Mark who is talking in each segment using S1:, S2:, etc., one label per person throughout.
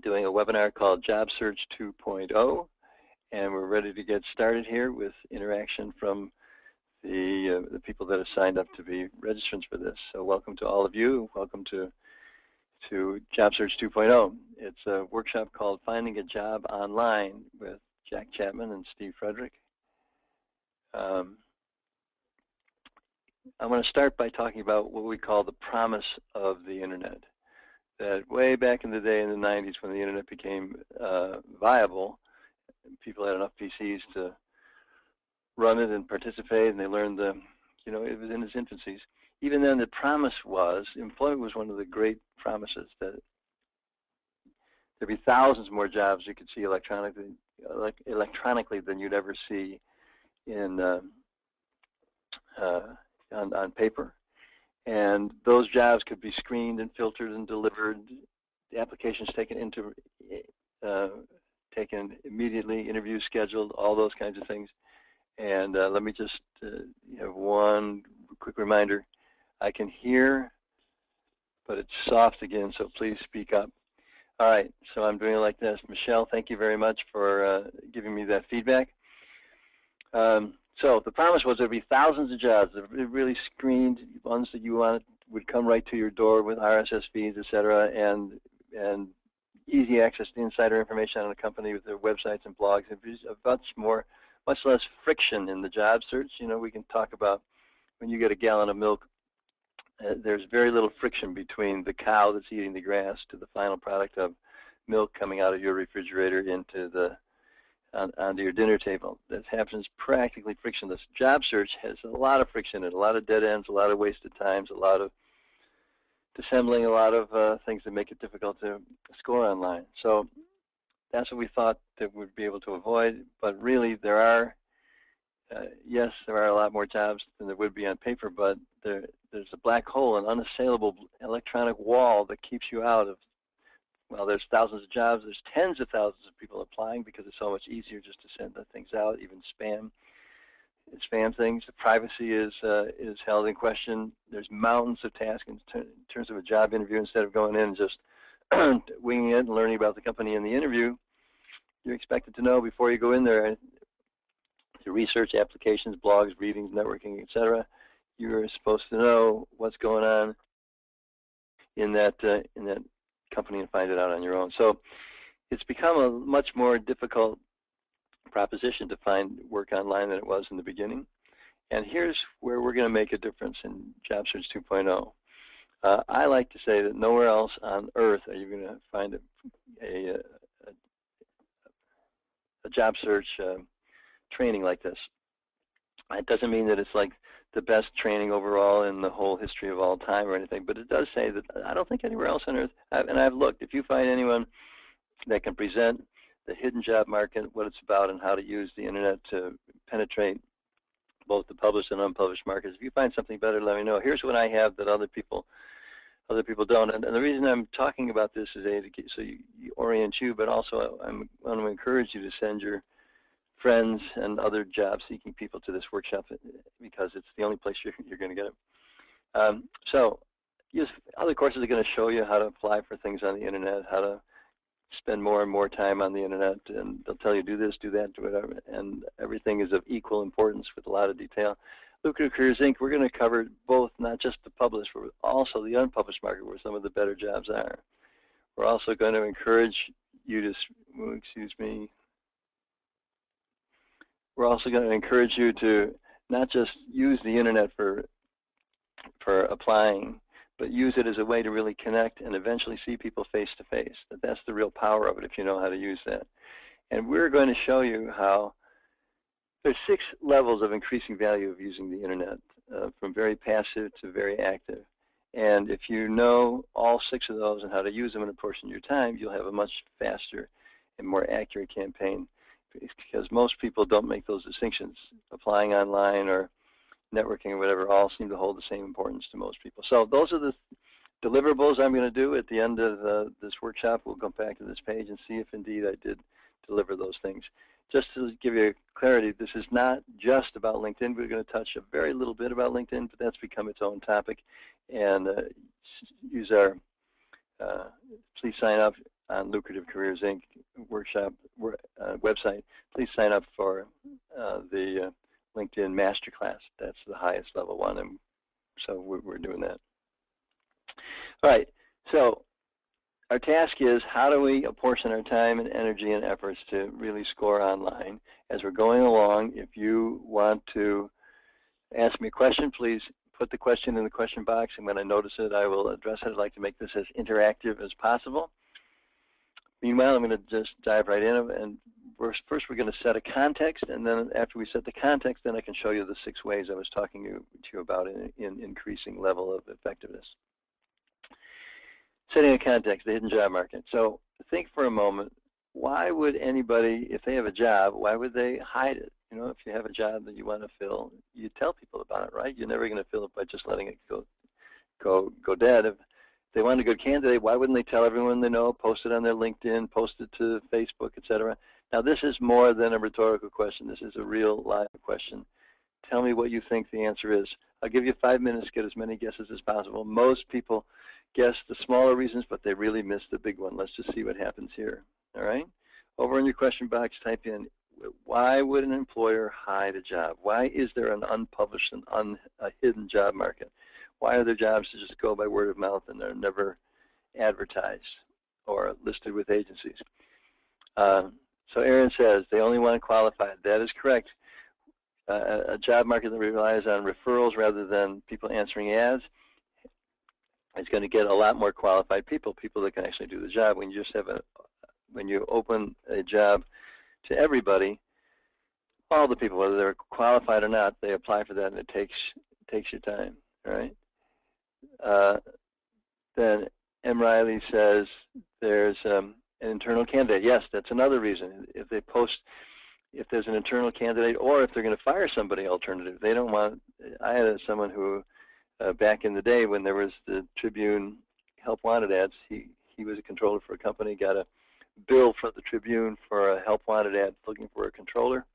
S1: doing a webinar called JobSearch 2.0, and we're ready to get started here with interaction from the people that have signed up to be registrants for this. So welcome to all of you. Welcome to JobSearch 2.0. It's a workshop called Finding a Job Online with Jack Chapman and Steve Frederick. I want to start by talking about what we call the promise of the Internet. That way back in the day in the 90s when the Internet became viable, people had enough PCs to run it and participate, and they learned it was in its infancies. Even then, the promise was, employment was one of the great promises, that there'd be thousands more jobs you could see electronically than you'd ever see in on paper. And those jobs could be screened and filtered and delivered, the applications taken immediately, interviews scheduled, all those kinds of things. And let me just have one quick reminder. I can hear, but it's soft again, so please speak up. All right, so I'm doing it like this. Michelle, thank you very much for giving me that feedback. So the promise was there'd be thousands of jobs, really screened, ones that you wanted would come right to your door with RSS feeds, et cetera, and easy access to insider information on a company with their websites and blogs. There's much less friction in the job search. We can talk about when you get a gallon of milk, there's very little friction between the cow that's eating the grass to the final product of milk coming out of your refrigerator onto your dinner table. That happens practically frictionless. Job search has a lot of friction in it, a lot of dead ends, a lot of wasted times, a lot of dissembling, a lot of things that make it difficult to score online. So that's what we thought that we'd be able to avoid. But really, there are a lot more jobs than there would be on paper, but there's a black hole, an unassailable electronic wall that keeps you out of. Well, there's thousands of jobs. There's tens of thousands of people applying because it's so much easier just to send the things out, even spam things. The privacy is held in question. There's mountains of tasks in terms of a job interview. Instead of going in and just winging it and learning about the company in the interview, you're expected to know before you go in there to research applications, blogs, readings, networking, etc. You're supposed to know what's going on in that company and find it out on your own. So it's become a much more difficult proposition to find work online than it was in the beginning. And here's where we're going to make a difference in JobSearch 2.0. I like to say that nowhere else on earth are you going to find a job search training like this. It doesn't mean that it's like the best training overall in the whole history of all time or anything, but it does say that I don't think anywhere else on earth, and I've looked, if you find anyone that can present the hidden job market, what it's about, and how to use the Internet to penetrate both the published and unpublished markets, if you find something better, let me know. Here's what I have that other people don't. And the reason I'm talking about this is so you orient you, but also I want to encourage you to send your friends and other job-seeking people to this workshop because it's the only place you're going to get it. So other courses are going to show you how to apply for things on the Internet, how to spend more and more time on the Internet, and they'll tell you do this, do that, do whatever, and everything is of equal importance with a lot of detail. Lucrative Careers Inc., we're going to cover both, not just the published, but also the unpublished market where some of the better jobs are. We're also going to encourage you to, we're also going to encourage you to not just use the Internet for applying, but use it as a way to really connect and eventually see people face to face. That's the real power of it if you know how to use that. And we're going to show you how there's 6 levels of increasing value of using the Internet, from very passive to very active. And if you know all 6 of those and how to use them in a portion of your time, you'll have a much faster and more accurate campaign, because most people don't make those distinctions. Applying online or networking or whatever all seem to hold the same importance to most people. So those are the deliverables I'm going to do at the end of this workshop. We'll go back to this page and see if indeed I did deliver those things. Just to give you clarity, this is not just about LinkedIn. We're going to touch a very little bit about LinkedIn, but that's become its own topic. And use our, please sign up on Lucrative Careers Inc. workshop website, please sign up for the LinkedIn Masterclass. That's the highest level one, and so we're doing that. All right, so our task is, how do we apportion our time and energy and efforts to really score online? As we're going along, if you want to ask me a question, please put the question in the question box, and when I notice it, I will address it. I'd like to make this as interactive as possible. Meanwhile, I'm going to just dive right in, and first we're going to set a context, and then after we set the context, then I can show you the 6 ways I was talking to you about in increasing level of effectiveness. Setting a context, the hidden job market. So think for a moment, why would anybody, if they have a job, why would they hide it? You know, if you have a job that you want to fill, you tell people about it, right? You're never going to fill it by just letting it go dead. If they want a good candidate, why wouldn't they tell everyone they know, post it on their LinkedIn, post it to Facebook, etc.? Now, this is more than a rhetorical question. This is a real live question. Tell me what you think the answer is. I'll give you 5 minutes, get as many guesses as possible. Most people guess the smaller reasons, but they really miss the big one. Let's just see what happens here, all right? Over in your question box, type in, why would an employer hide a job? Why is there an unpublished and a hidden job market? Why are there jobs that just go by word of mouth and they're never advertised or listed with agencies? So Aaron says they only want qualified. That is correct. A job market that relies on referrals rather than people answering ads is going to get a lot more qualified people that can actually do the job. When you just have when you open a job to everybody, all the people, whether they're qualified or not, they apply for that, and it takes your time. All right. Then M. Riley says there's an internal candidate. Yes, that's another reason. If they post, if there's an internal candidate, or if they're going to fire somebody alternative, they don't want. I had someone who, back in the day when there was the Tribune help wanted ads, he was a controller for a company, got a bill from the Tribune for a help wanted ad looking for a controller.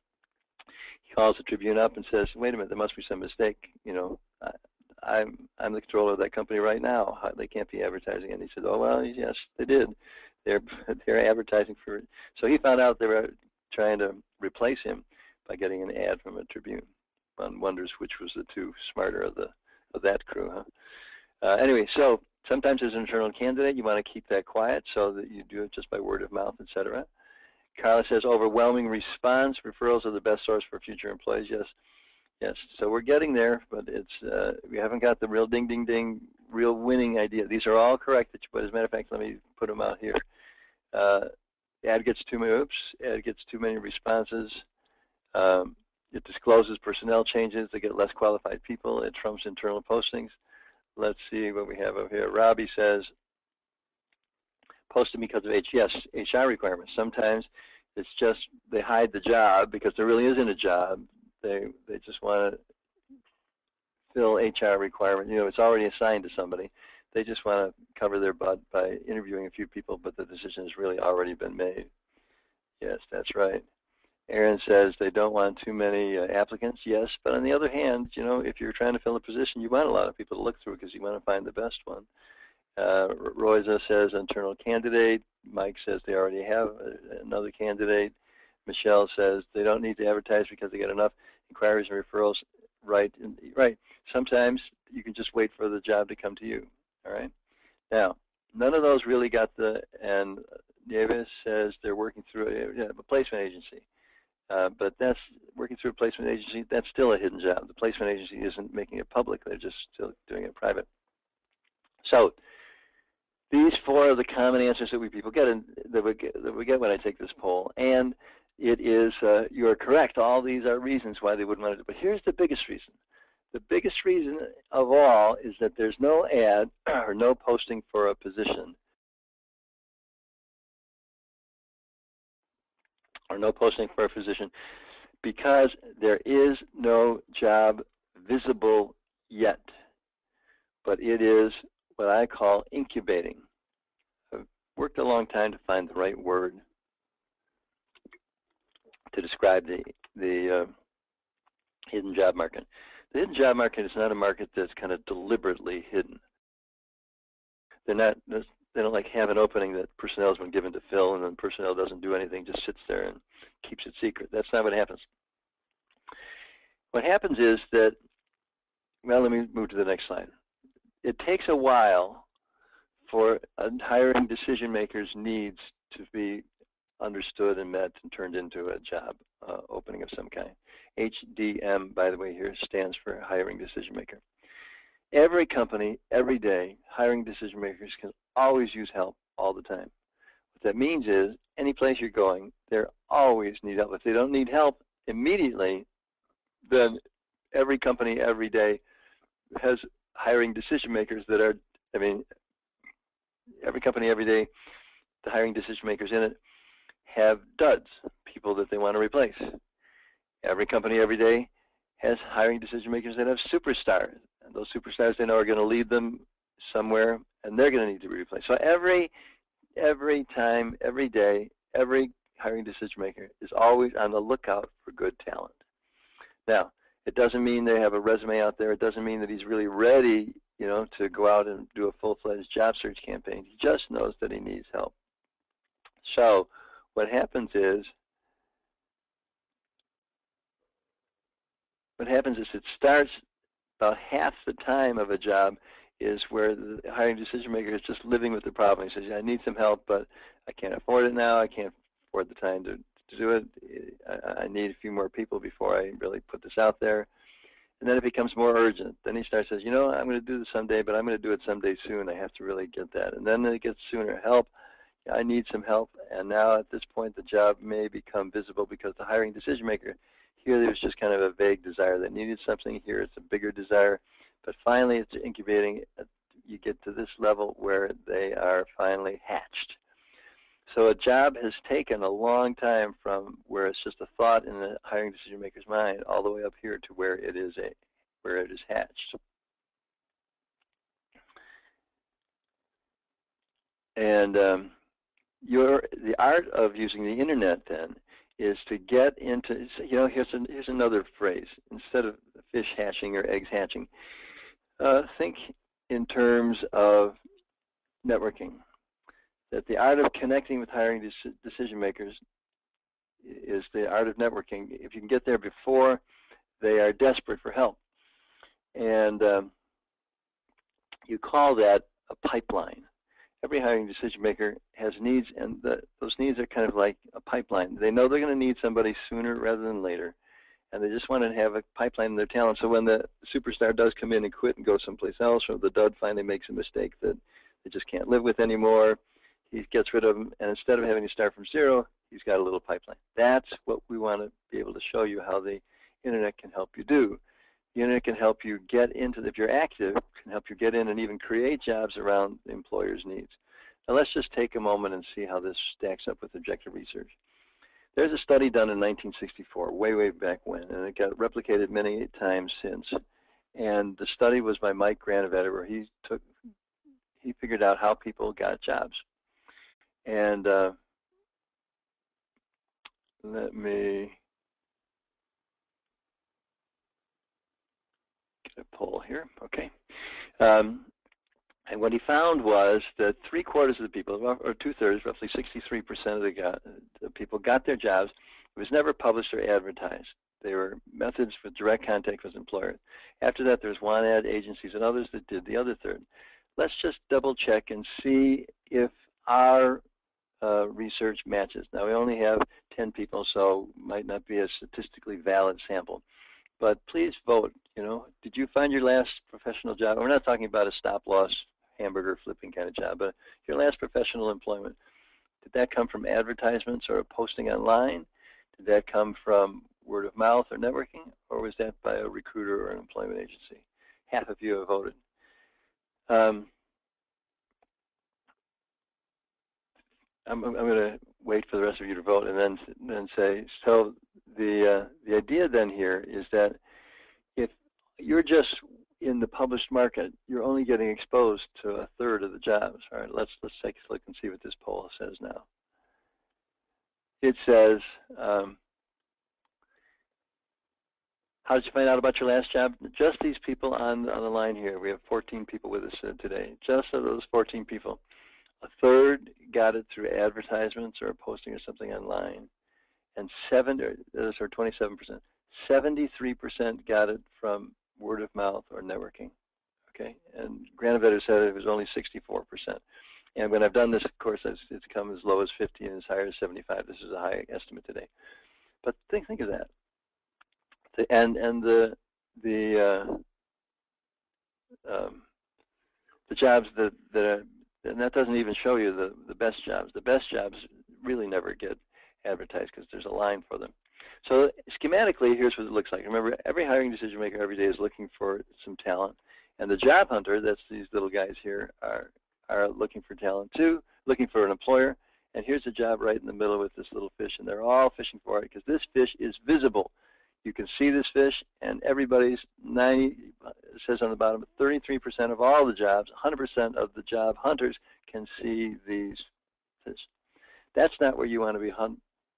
S1: He calls the Tribune up and says, "Wait a minute, there must be some mistake. You know, I'm the controller of that company right now. They can't be advertising." And he said, "Oh well, yes, they did. They're advertising for it." So he found out they were trying to replace him by getting an ad from a Tribune. One wonders which was the two smarter of that crew, huh? Anyway, so sometimes there's an internal candidate. You want to keep that quiet so that you do it just by word of mouth, etc. Carla says overwhelming response. Referrals are the best source for future employees. Yes. Yes, so we're getting there, but it's we haven't got the real ding, ding, ding, real winning idea. These are all correct, but as a matter of fact, let me put them out here. Ad gets too many responses. It discloses personnel changes. They get less qualified people. It trumps internal postings. Let's see what we have over here. Robbie says, posted because of HR requirements. Sometimes it's just they hide the job because there really isn't a job. They just want to fill HR requirement. You know, it's already assigned to somebody. They just want to cover their butt by interviewing a few people, but the decision has really already been made. Yes, that's right. Aaron says they don't want too many applicants. Yes, but on the other hand, you know, if you're trying to fill a position, you want a lot of people to look through because you want to find the best one. Royza says internal candidate. Mike says they already have another candidate. Michelle says they don't need to advertise because they get enough inquiries and referrals. Right. Sometimes you can just wait for the job to come to you. All right. Now, none of those really got and Nieves says they're working through a placement agency. But that's working through a placement agency. That's still a hidden job. The placement agency isn't making it public. They're just still doing it private. So these 4 are the common answers that people get, and that we get when I take this poll. And it is, you are correct. All these are reasons why they wouldn't want to do it. But here's the biggest reason. The biggest reason of all is that there's no ad or no posting for a position, because there is no job visible yet. But it is what I call incubating. I've worked a long time to find the right word to describe the hidden job market. The hidden job market is not a market that's kind of deliberately hidden. like have an opening that personnel has been given to fill, and then personnel doesn't do anything, just sits there and keeps it secret. That's not what happens. What happens is that, well, let me move to the next slide. It takes a while for a hiring decision maker's needs to be understood and met and turned into a job opening of some kind. HDM, by the way, here stands for hiring decision maker. Every company, every day, hiring decision makers can always use help all the time. What that means is, any place you're going, they always need help. If they don't need help immediately, then every company, every day has hiring decision makers that are, every company, every day, the hiring decision makers in it have duds, people that they want to replace. Every company, every day has hiring decision makers that have superstars. And those superstars they know are going to lead them somewhere, and they're going to need to be replaced. So every time, every day, every hiring decision maker is always on the lookout for good talent. Now, it doesn't mean they have a resume out there. It doesn't mean that he's really ready, to go out and do a full-fledged job search campaign. He just knows that he needs help. So what happens is it starts about half the time of a job is where the hiring decision maker is just living with the problem. He says, I need some help, but I can't afford it now. I can't afford the time to do it. I need a few more people before I really put this out there. And then it becomes more urgent. Then he starts says, I'm going to do this someday, but I'm going to do it someday soon. I have to really get that. And then it gets sooner. Help. I need some help. And now at this point, the job may become visible because the hiring decision maker, here there's just kind of a vague desire. They needed something. Here it's a bigger desire. But finally, it's incubating. You get to this level where they are finally hatched. So a job has taken a long time from where it's just a thought in the hiring decision maker's mind all the way up here to where it is hatched. And the art of using the internet then is to get into, here's another phrase. Instead of fish hatching or eggs hatching, think in terms of networking. That the art of connecting with hiring decision makers is the art of networking. If you can get there before they are desperate for help. And you call that a pipeline. Every hiring decision maker has needs, and those needs are kind of like a pipeline. They know they're going to need somebody sooner rather than later, and they just want to have a pipeline in their talent. So when the superstar does come in and quit and go someplace else, or the dud finally makes a mistake that they just can't live with anymore, he gets rid of them, and instead of having to start from zero, he's got a little pipeline. That's what we want to be able to show you how the internet can help you do. The internet can help you get into, if you're active, can help you get in and even create jobs around the employer's needs. Now let's just take a moment and see how this stacks up with objective research. There's a study done in 1964, way, way back when, and it got replicated many times since. And the study was by Mike Granovetter, where he figured out how people got jobs. And let me get a poll here. Okay. And what he found was that 3/4 of the people, or 2/3, roughly 63% of the people got their jobs. It was never published or advertised. They were methods for direct contact with employers. After that, there's one ad agencies and others that did the other third. Let's just double check and see if our research matches. Now, we only have 10 people, so might not be a statistically valid sample. But please vote. Did you find your last professional job? We're not talking about a stop-loss hamburger flipping kind of job, but your last professional employment. Did that come from advertisements or a posting online? Did that come from word of mouth or networking? Or was that by a recruiter or an employment agency? Half of you have voted. I'm going to wait for the rest of you to vote and then say, so the idea then here is that if you're just in the published market, you're only getting exposed to 1/3 of the jobs. All right, let's take a look and see what this poll says now. It says, how did you find out about your last job? Just these people on the line here. We have 14 people with us today. Just of those 14 people, third got it through advertisements or posting or something online, and 27%. 73% got it from word of mouth or networking. Okay, and Granovetter said it was only 64%. And when I've done this, of course, it's come as low as 50 and as high as 75. This is a high estimate today. But think of that. The jobs and that doesn't even show you the best jobs. The best jobs really never get advertised because there's a line for them. So schematically, here's what it looks like. Remember, every hiring decision maker every day is looking for some talent. And the job hunter, that's these little guys here, are looking for talent too, looking for an employer. And here's a job right in the middle with this little fish, and they're all fishing for it because this fish is visible. You can see this fish, and everybody's it says on the bottom, 33% of all the jobs, 100% of the job hunters can see these fish. That's not where you want to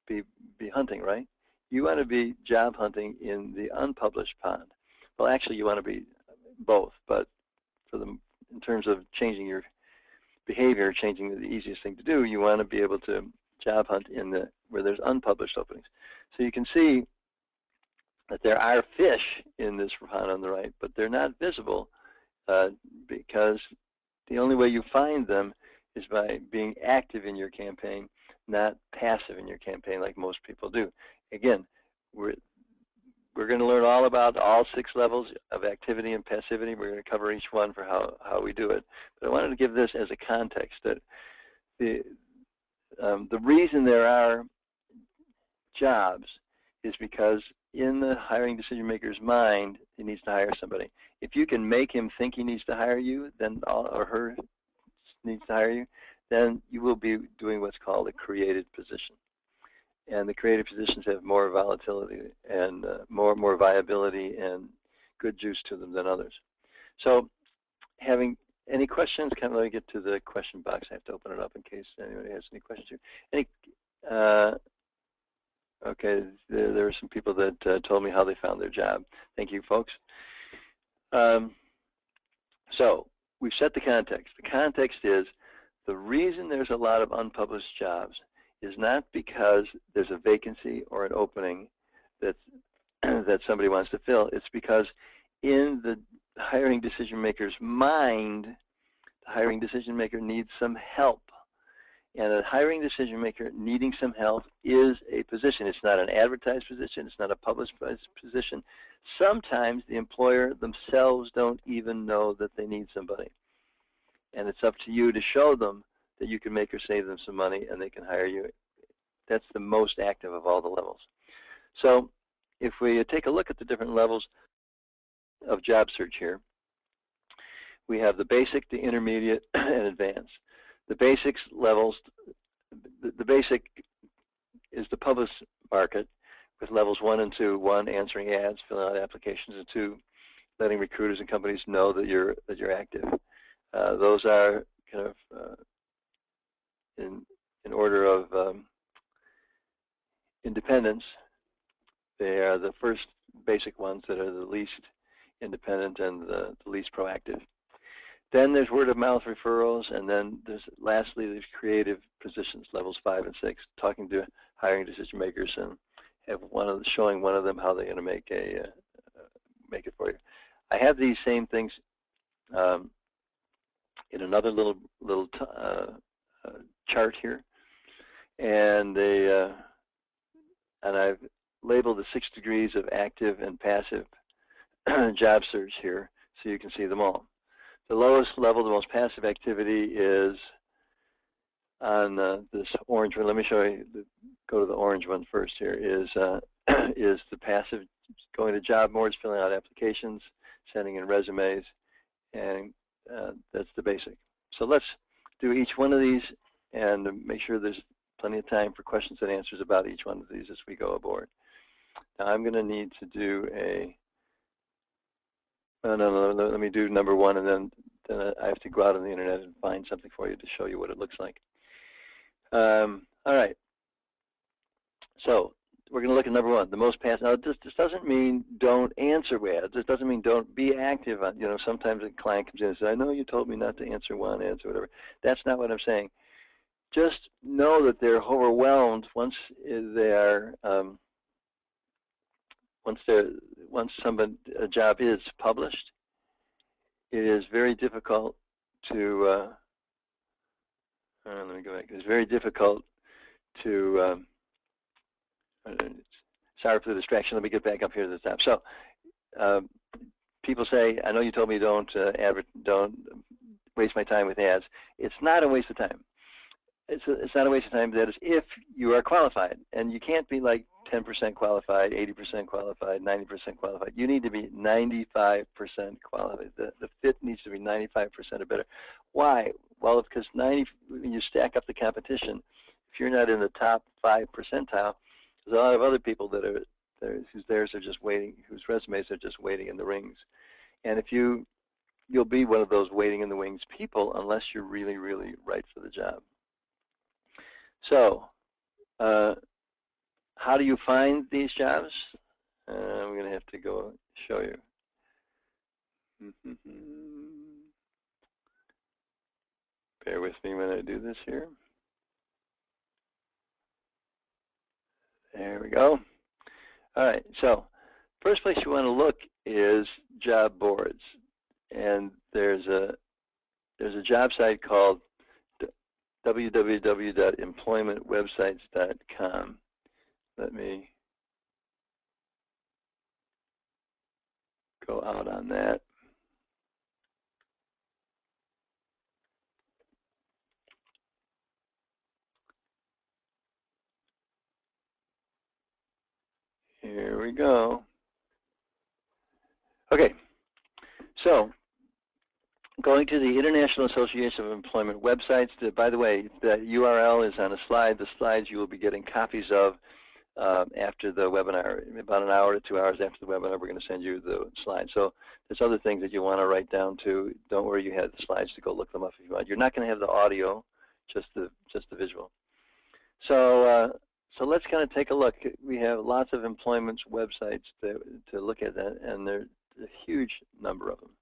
S1: be hunting, right? You want to be job hunting in the unpublished pond. Well, actually, you want to be both, but in terms of changing your behavior, changing the easiest thing to do, you want to be able to job hunt where there's unpublished openings. So you can see that there are fish in this pond on the right, but they're not visible because the only way you find them is by being active in your campaign, not passive in your campaign like most people do. Again, we're going to learn all about all 6 levels of activity and passivity. We're going to cover each one for how we do it. But I wanted to give this as a context that the reason there are jobs is because in the hiring decision maker's mind, he needs to hire somebody. If you can make him think he needs to hire you, or her needs to hire you, then you will be doing what's called a created position. And the creative positions have more volatility and more viability and good juice to them than others. So having any questions, let me get to the question box. I have to open it up in case anybody has any questions. Okay, there are some people that told me how they found their job. Thank you, folks. So we've set the context. The context is the reason there's a lot of unpublished jobs is not because there's a vacancy or an opening that somebody wants to fill. It's because in the hiring decision maker's mind, the hiring decision maker needs some help. And a hiring decision maker needing some help is a position. It's not an advertised position. It's not a published position. Sometimes the employer themselves don't even know that they need somebody. And it's up to you to show them that you can make or save them some money and they can hire you. That's the most active of all the levels. So if we take a look at the different levels of job search here, we have the basic, the intermediate, and advanced. The basics levels, the basic is the published market with levels 1 and 2, 1, answering ads, filling out applications, and 2, letting recruiters and companies know that you're active. Those are kind of in order of independence. They are the first basic ones that are the least independent and the least proactive. Then there's word of mouth referrals, and then lastly there's creative positions, levels 5 and 6, talking to hiring decision makers and showing one of them how they're going to make it for you. I have these same things in another little chart here, and I've labeled the 6 degrees of active and passive job search here, so you can see them all. The lowest level, the most passive activity is on this orange one. Let me show you. Go to the orange one first. Here is the passive, going to job boards, filling out applications, sending in resumes, and that's the basic. So let's do each one of these and make sure there's plenty of time for questions and answers about each one of these as we go aboard. Now I'm going to need to do let me do number 1, and then I have to go out on the internet and find something for you to show you what it looks like. All right. So we're going to look at number 1, the most passive. Now this doesn't mean don't answer ads. This doesn't mean don't be active on. Sometimes a client comes in and says, "I know you told me not to answer one ads or whatever." That's not what I'm saying. just know that they're overwhelmed once they are once a job is published. It is very difficult to let me go back. It's very difficult to sorry for the distraction. Let me get back up here to the top. So people say, I know you told me don't waste my time with ads. It's not a waste of time. It's not a waste of time. That is if you are qualified, and you can't be like 10% qualified, 80% qualified, 90% qualified. You need to be 95% qualified. The fit needs to be 95% or better. Why? Well, because when you stack up the competition, if you're not in the top 5 percentile, there's a lot of other people that are there whose resumes are just waiting in the wings. And if you'll be one of those waiting in the wings people unless you're really, really right for the job. So, how do you find these jobs? I'm going to have to go show you. Bear with me when I do this here. There we go. All right, so first place you want to look is job boards. And there's a job site called www.employmentwebsites.com. Let me go out on that. Here we go. Okay, so going to the International Association of Employment Websites. By the way, that URL is on a slide. The slides you will be getting copies of after the webinar. About an hour to 2 hours after the webinar, we're going to send you the slides. So there's other things that you want to write down too. Don't worry, you have the slides to go look them up if you want. You're not going to have the audio, just the visual. So so let's kind of take a look. We have lots of employment websites to look at, and there's a huge number of them.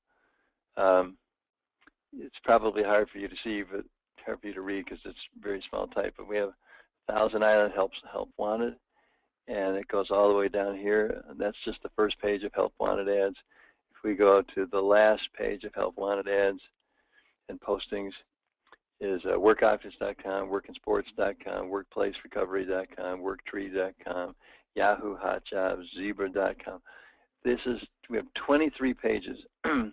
S1: It's probably hard for you to see, but hard for you to read because it's very small type. But we have Thousand Island Help Wanted, and it goes all the way down here. And that's just the first page of Help Wanted ads. If we go to the last page of Help Wanted ads and postings, is workoffice.com, workinsports.com, workplacerecovery.com, worktree.com, Yahoo Hot Jobs, Zebra.com. We have 23 pages. And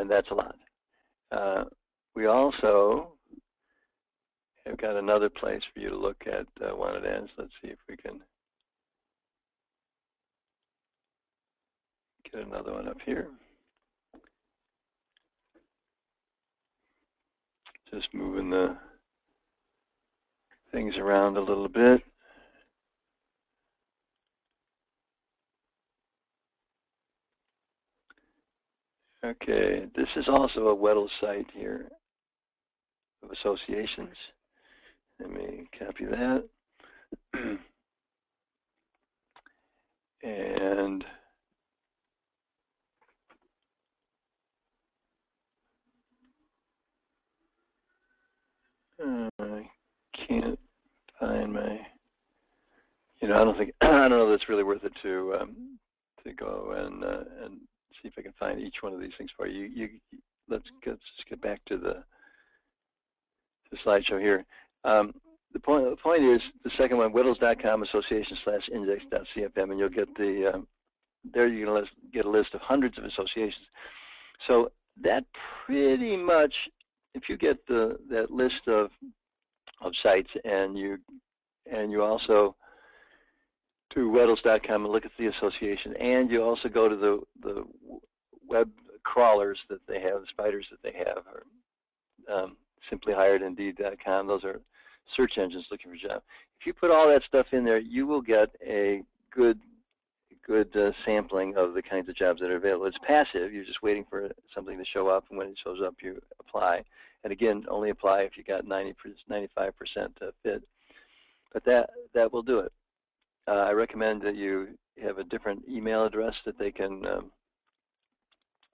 S1: that's a lot. We also have got another place for you to look at wanted ads. Let's see if we can get another one up here. Just moving the things around a little bit. Okay, this is also a Weddle site here of associations. Let me copy that. And I can't find my, I don't know that's really worth it to go and see if I can find each one of these things for you. Let's just get back to the slideshow here. The point is the second one, Whittles.com association/index.cfm, and you'll get the there you're going to get a list of hundreds of associations. So that pretty much, if you get that list of sites and you also to Weddles.com and look at the association, and you also go to the web crawlers that they have, the spiders that they have, or simplyhired.indeed.com. Those are search engines looking for jobs. If you put all that stuff in there, you will get a good sampling of the kinds of jobs that are available. It's passive. You're just waiting for something to show up, and when it shows up, you apply. And again, only apply if you got 95% fit. But that will do it. I recommend that you have a different email address that they can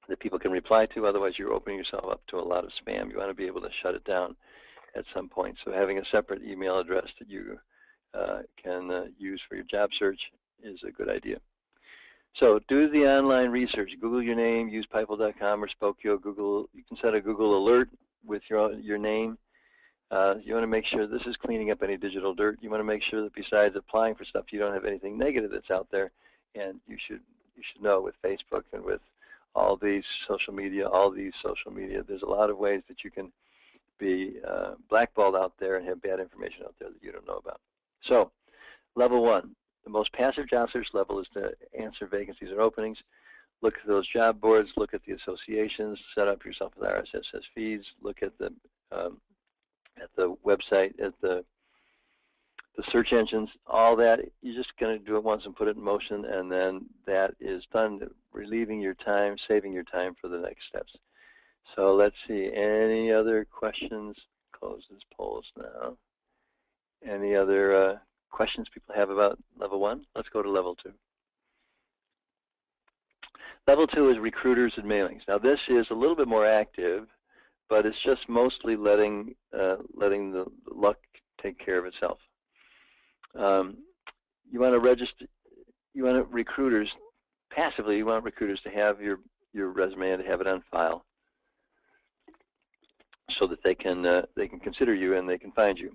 S1: that people can reply to. Otherwise, you're opening yourself up to a lot of spam. You want to be able to shut it down at some point. So having a separate email address that you can use for your job search is a good idea. So do the online research. Google your name, use Pipeable.com or Spokeo. Google. You can set a Google alert with your name. You want to make sure this is cleaning up any digital dirt. You want to make sure that besides applying for stuff, you don't have anything negative that's out there. And you should know with Facebook and with all these social media, there's a lot of ways that you can be blackballed out there and have bad information out there that you don't know about. So, level 1, the most passive job search level is to answer vacancies or openings. Look at those job boards, look at the associations, set up yourself with RSS feeds, look at the website, at the search engines, all that. You're just going to do it once and put it in motion, and then that is done, relieving your time, saving your time for the next steps. So let's see, any other questions? Close this polls now. Any other questions people have about level 1? Let's go to level 2. Level 2 is recruiters and mailings. Now this is a little bit more active, but it's just mostly letting the luck take care of itself. You want to register. You want recruiters passively. You want recruiters to have your resume and to have it on file, so that they can consider you and they can find you.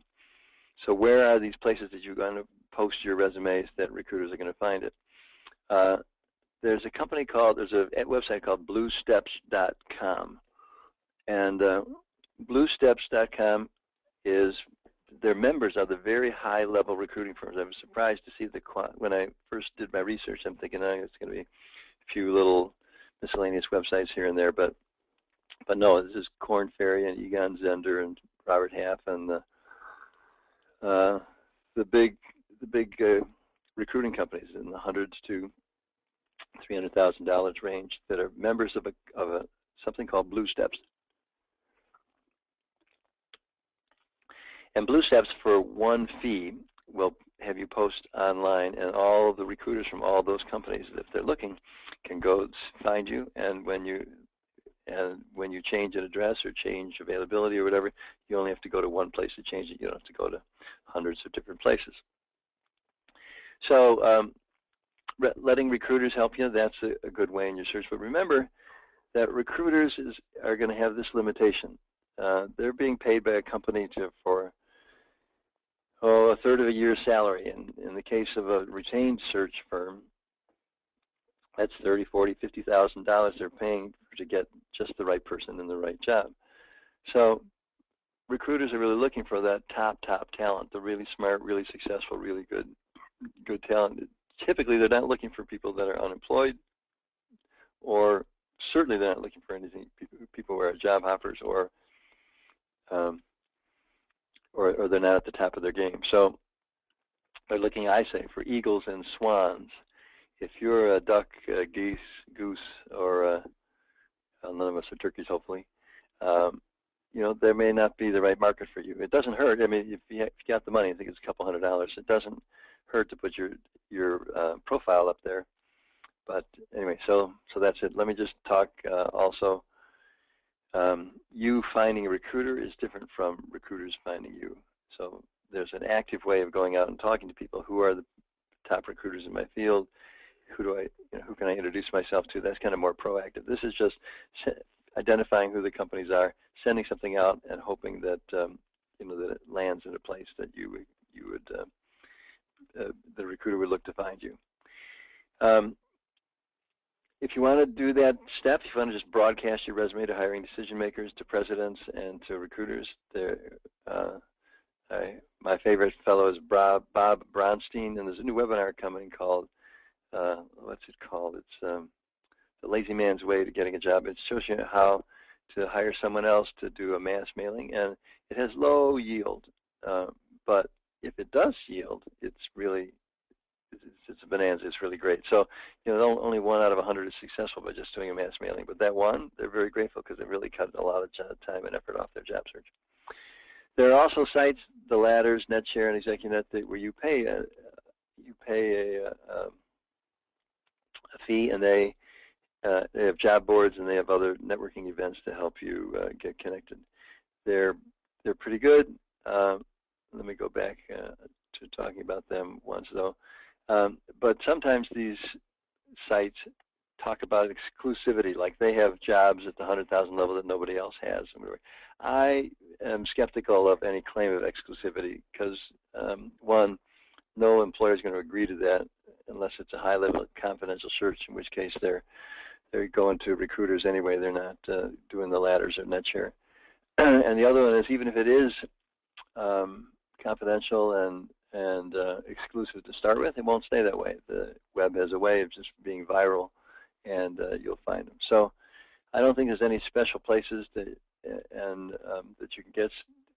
S1: So where are these places that you're going to post your resumes that recruiters are going to find it? There's a website called bluesteps.com, and bluesteps.com is, their members are the very high-level recruiting firms. I was surprised to see when I first did my research, I'm thinking, it's going to be a few little miscellaneous websites here and there, but no, this is Korn Ferry and Egon Zehnder and Robert Half and the big recruiting companies in the hundreds to $300,000 range that are members of something called Blue Steps. And Blue Steps, for one fee, will have you post online, and all the recruiters from all those companies, if they're looking, can go find you. And when you change an address or change availability or whatever, you only have to go to one place to change it. You don't have to go to hundreds of different places. So letting recruiters help you, that's a good way in your search. But remember that recruiters are going to have this limitation. They're being paid by a company for a third of a year's salary. And in the case of a retained search firm, that's $30,000, $40,000, $50,000 they're paying to get just the right person in the right job. So recruiters are really looking for that top talent, the really smart, really successful, really good talent. Typically, they're not looking for people that are unemployed, or certainly they're not looking for anything people who are job hoppers, or they're not at the top of their game. So they're looking, I say, for eagles and swans. If you're a duck, a geese, goose, or none of us are turkeys, hopefully, there may not be the right market for you. It doesn't hurt. I mean, if you got the money, I think it's a couple $100. It doesn't hurt to put your profile up there. But anyway, so that's it. Let me just talk also. You finding a recruiter is different from recruiters finding you. So there's an active way of going out and talking to people. Who are the top recruiters in my field? Who can I introduce myself to? That's kind of more proactive. This is just identifying who the companies are, sending something out, and hoping that that it lands in a place that the recruiter would look to find you. If you want to do that step, if you want to just broadcast your resume to hiring decision makers, to presidents, and to recruiters, my favorite fellow is Bob Bronstein, and there's a new webinar coming called, what's it called? It's The Lazy Man's Way to Getting a Job. It shows you how to hire someone else to do a mass mailing, and it has low yield, but if it does yield, it's a bonanza. It's really great. So, only 1 out of 100 is successful by just doing a mass mailing. But that one, they're very grateful because it really cut a lot of time and effort off their job search. There are also sites, the Ladders, NetShare, and ExecuNet, where you pay a fee, and they They have job boards and they have other networking events to help you get connected. They're pretty good. Let me go back to talking about them once though. But sometimes these sites talk about exclusivity, like they have jobs at the 100,000 level that nobody else has. I am skeptical of any claim of exclusivity because, one, no employer is going to agree to that unless it's a high-level confidential search, in which case they're going to recruiters anyway. They're not doing the ladders or NetShare. And the other one is, even if it is confidential and exclusive to start with, it won't stay that way. The web has a way of just being viral, and you'll find them. So I don't think there's any special places that you can get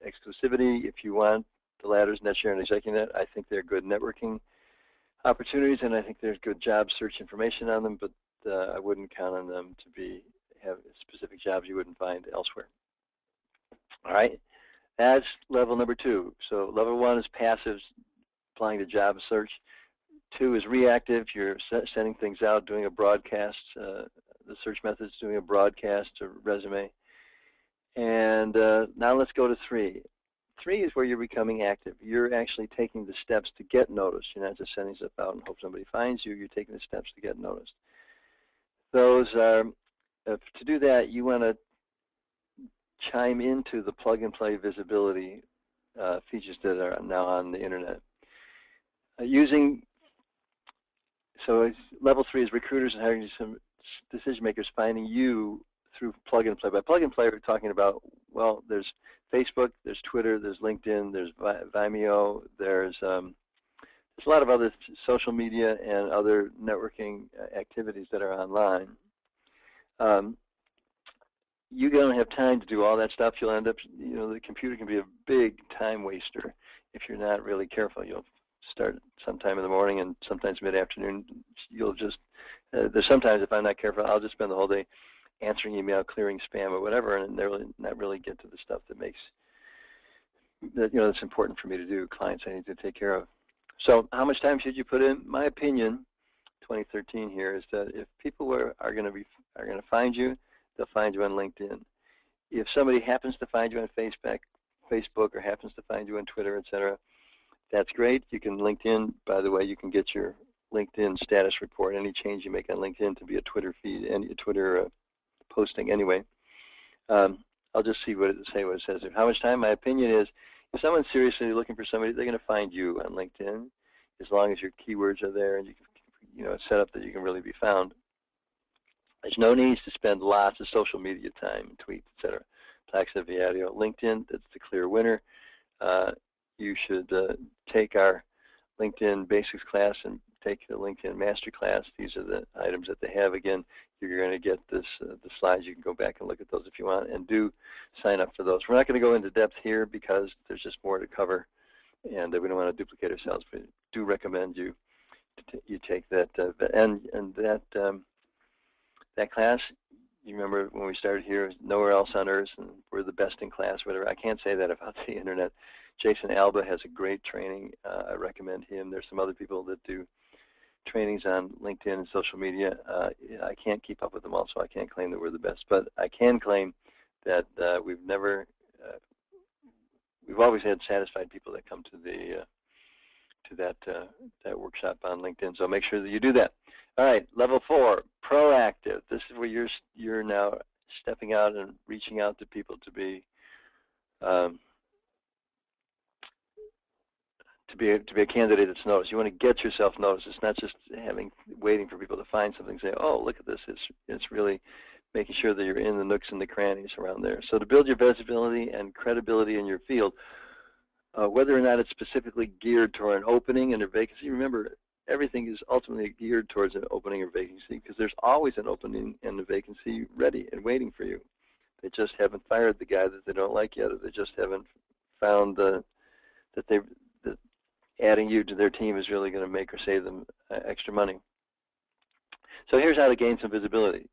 S1: exclusivity. If you want the ladders, NetShare, and ExecuNet, I think they're good networking opportunities, and I think there's good job search information on them, but I wouldn't count on them to have specific jobs you wouldn't find elsewhere. All right, that's level number 2. So level 1 is passive, applying to job search. 2 is reactive. You're sending things out, doing a broadcast. The search method is doing a broadcast to resume. And now let's go to 3. 3 is where you're becoming active. You're actually taking the steps to get noticed. You're not just sending stuff out and hope somebody finds you. You're taking the steps to get noticed. Those are, to do that, you want to chime into the plug-and-play visibility features that are now on the internet. So level 3 is recruiters and hiring some decision makers finding you through plug-and-play. By plug-and-play, we're talking about, well, there's Facebook, there's Twitter, there's LinkedIn, there's Vimeo, there's a lot of other social media and other networking activities that are online. You don't have time to do all that stuff. You'll end up, the computer can be a big time waster if you're not really careful. You'll start sometime in the morning and sometimes mid-afternoon. You'll just, there's sometimes if I'm not careful, I'll just spend the whole day answering email, clearing spam or whatever, and not really get to the stuff that makes, that's important for me to do, clients I need to take care of. So how much time should you put in? My opinion, 2013 here, is that if people are going to find you, they'll find you on LinkedIn. If somebody happens to find you on Facebook or happens to find you on Twitter, etc., that's great. You can LinkedIn, by the way, you can get your LinkedIn status report, any change you make on LinkedIn, to be a Twitter feed, and a Twitter posting anyway. I'll just see what it says there. How much time? My opinion is, if someone's seriously looking for somebody, they're going to find you on LinkedIn, as long as your keywords are there and you can, it's set up that you can really be found. There's no need to spend lots of social media time, tweets, etc. Plaxa Viario. LinkedIn, that's the clear winner. You should take our LinkedIn Basics class and take the LinkedIn Master class. These are the items that they have. Again, you're going to get the slides. You can go back and look at those if you want, and do sign up for those. We're not going to go into depth here because there's just more to cover, and we don't want to duplicate ourselves. But I do recommend you take that. That class, you remember when we started here, nowhere else on earth, and we're the best in class, whatever. I can't say that about the internet. Jason Alba has a great training. I recommend him. There's some other people that do trainings on LinkedIn and social media. I can't keep up with them all, so I can't claim that we're the best. But I can claim that we've always had satisfied people that come to that workshop on LinkedIn. So make sure that you do that. All right, level 4, proactive. This is where you're now stepping out and reaching out to people to be a candidate that's noticed. You want to get yourself noticed. It's not just waiting for people to find something and say, oh, look at this. It's really making sure that you're in the nooks and the crannies around there. So to build your visibility and credibility in your field, whether or not it's specifically geared toward an opening and a vacancy, remember, everything is ultimately geared towards an opening or vacancy because there's always an opening and a vacancy ready and waiting for you. They just haven't fired the guy that they don't like yet, or they just haven't found that adding you to their team is really going to make or save them extra money. So here's how to gain some visibility.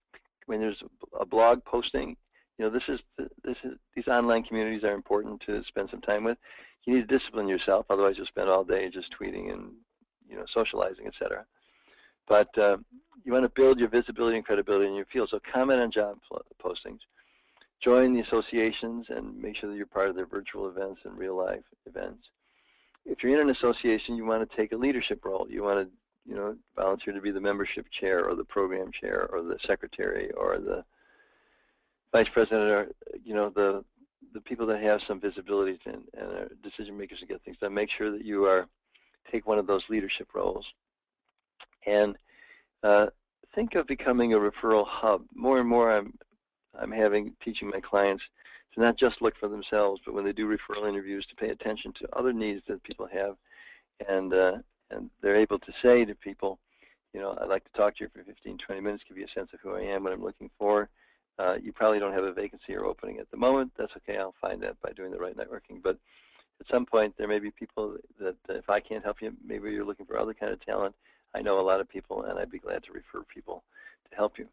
S1: When there's a blog posting, these online communities are important to spend some time with. You need to discipline yourself, otherwise you'll spend all day just tweeting and socializing, etc. But you want to build your visibility and credibility in your field. So comment on job postings. Join the associations and make sure that you're part of their virtual events and real life events. If you're in an association, you want to take a leadership role. You want to, volunteer to be the membership chair or the program chair or the secretary or the vice president or, the people that have some visibility and are decision makers to get things done. Make sure that you take one of those leadership roles. And think of becoming a referral hub. More and more I'm teaching my clients to not just look for themselves, but when they do referral interviews, to pay attention to other needs that people have, and they're able to say to people, I'd like to talk to you for 15, 20 minutes, give you a sense of who I am, what I'm looking for. You probably don't have a vacancy or opening at the moment. That's okay. I'll find that by doing the right networking. But at some point, there may be people that if I can't help you, maybe you're looking for other kind of talent. I know a lot of people, and I'd be glad to refer people to help you.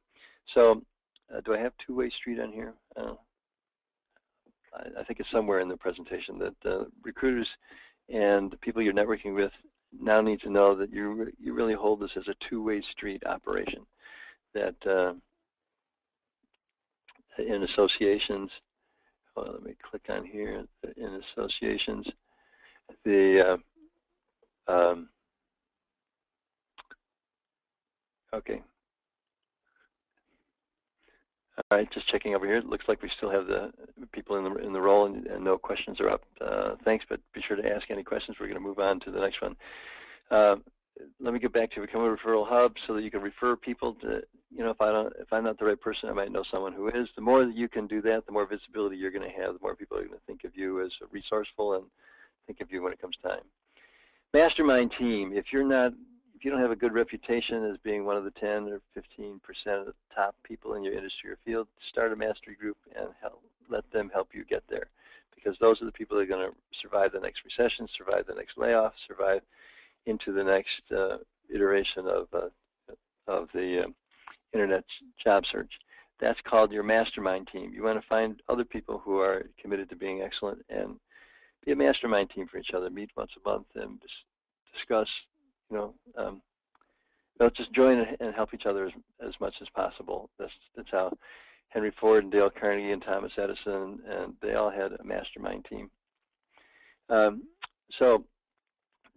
S1: So do I have two-way street on here? I think it's somewhere in the presentation that recruiters and the people you're networking with now need to know that you really hold this as a two-way street operation. That in associations, let me click on here. In associations, okay. All right, just checking over here. It looks like we still have the people in the role, and no questions are up. Thanks, but be sure to ask any questions. We're going to move on to the next one. Let me get back to become a referral hub so that you can refer people to. If I'm not the right person, I might know someone who is. The more that you can do that, the more visibility you're going to have. The more people are going to think of you as resourceful and think of you when it comes time. Mastermind team. If you don't have a good reputation as being one of the 10 or 15% of the top people in your industry or field, start a mastery group and let them help you get there, because those are the people that are going to survive the next recession, survive the next layoff, survive into the next iteration of the internet job search. That's called your mastermind team. You want to find other people who are committed to being excellent and be a mastermind team for each other. Meet once a month and discuss. Just join and help each other as much as possible. That's how Henry Ford and Dale Carnegie and Thomas Edison, and they all had a mastermind team. So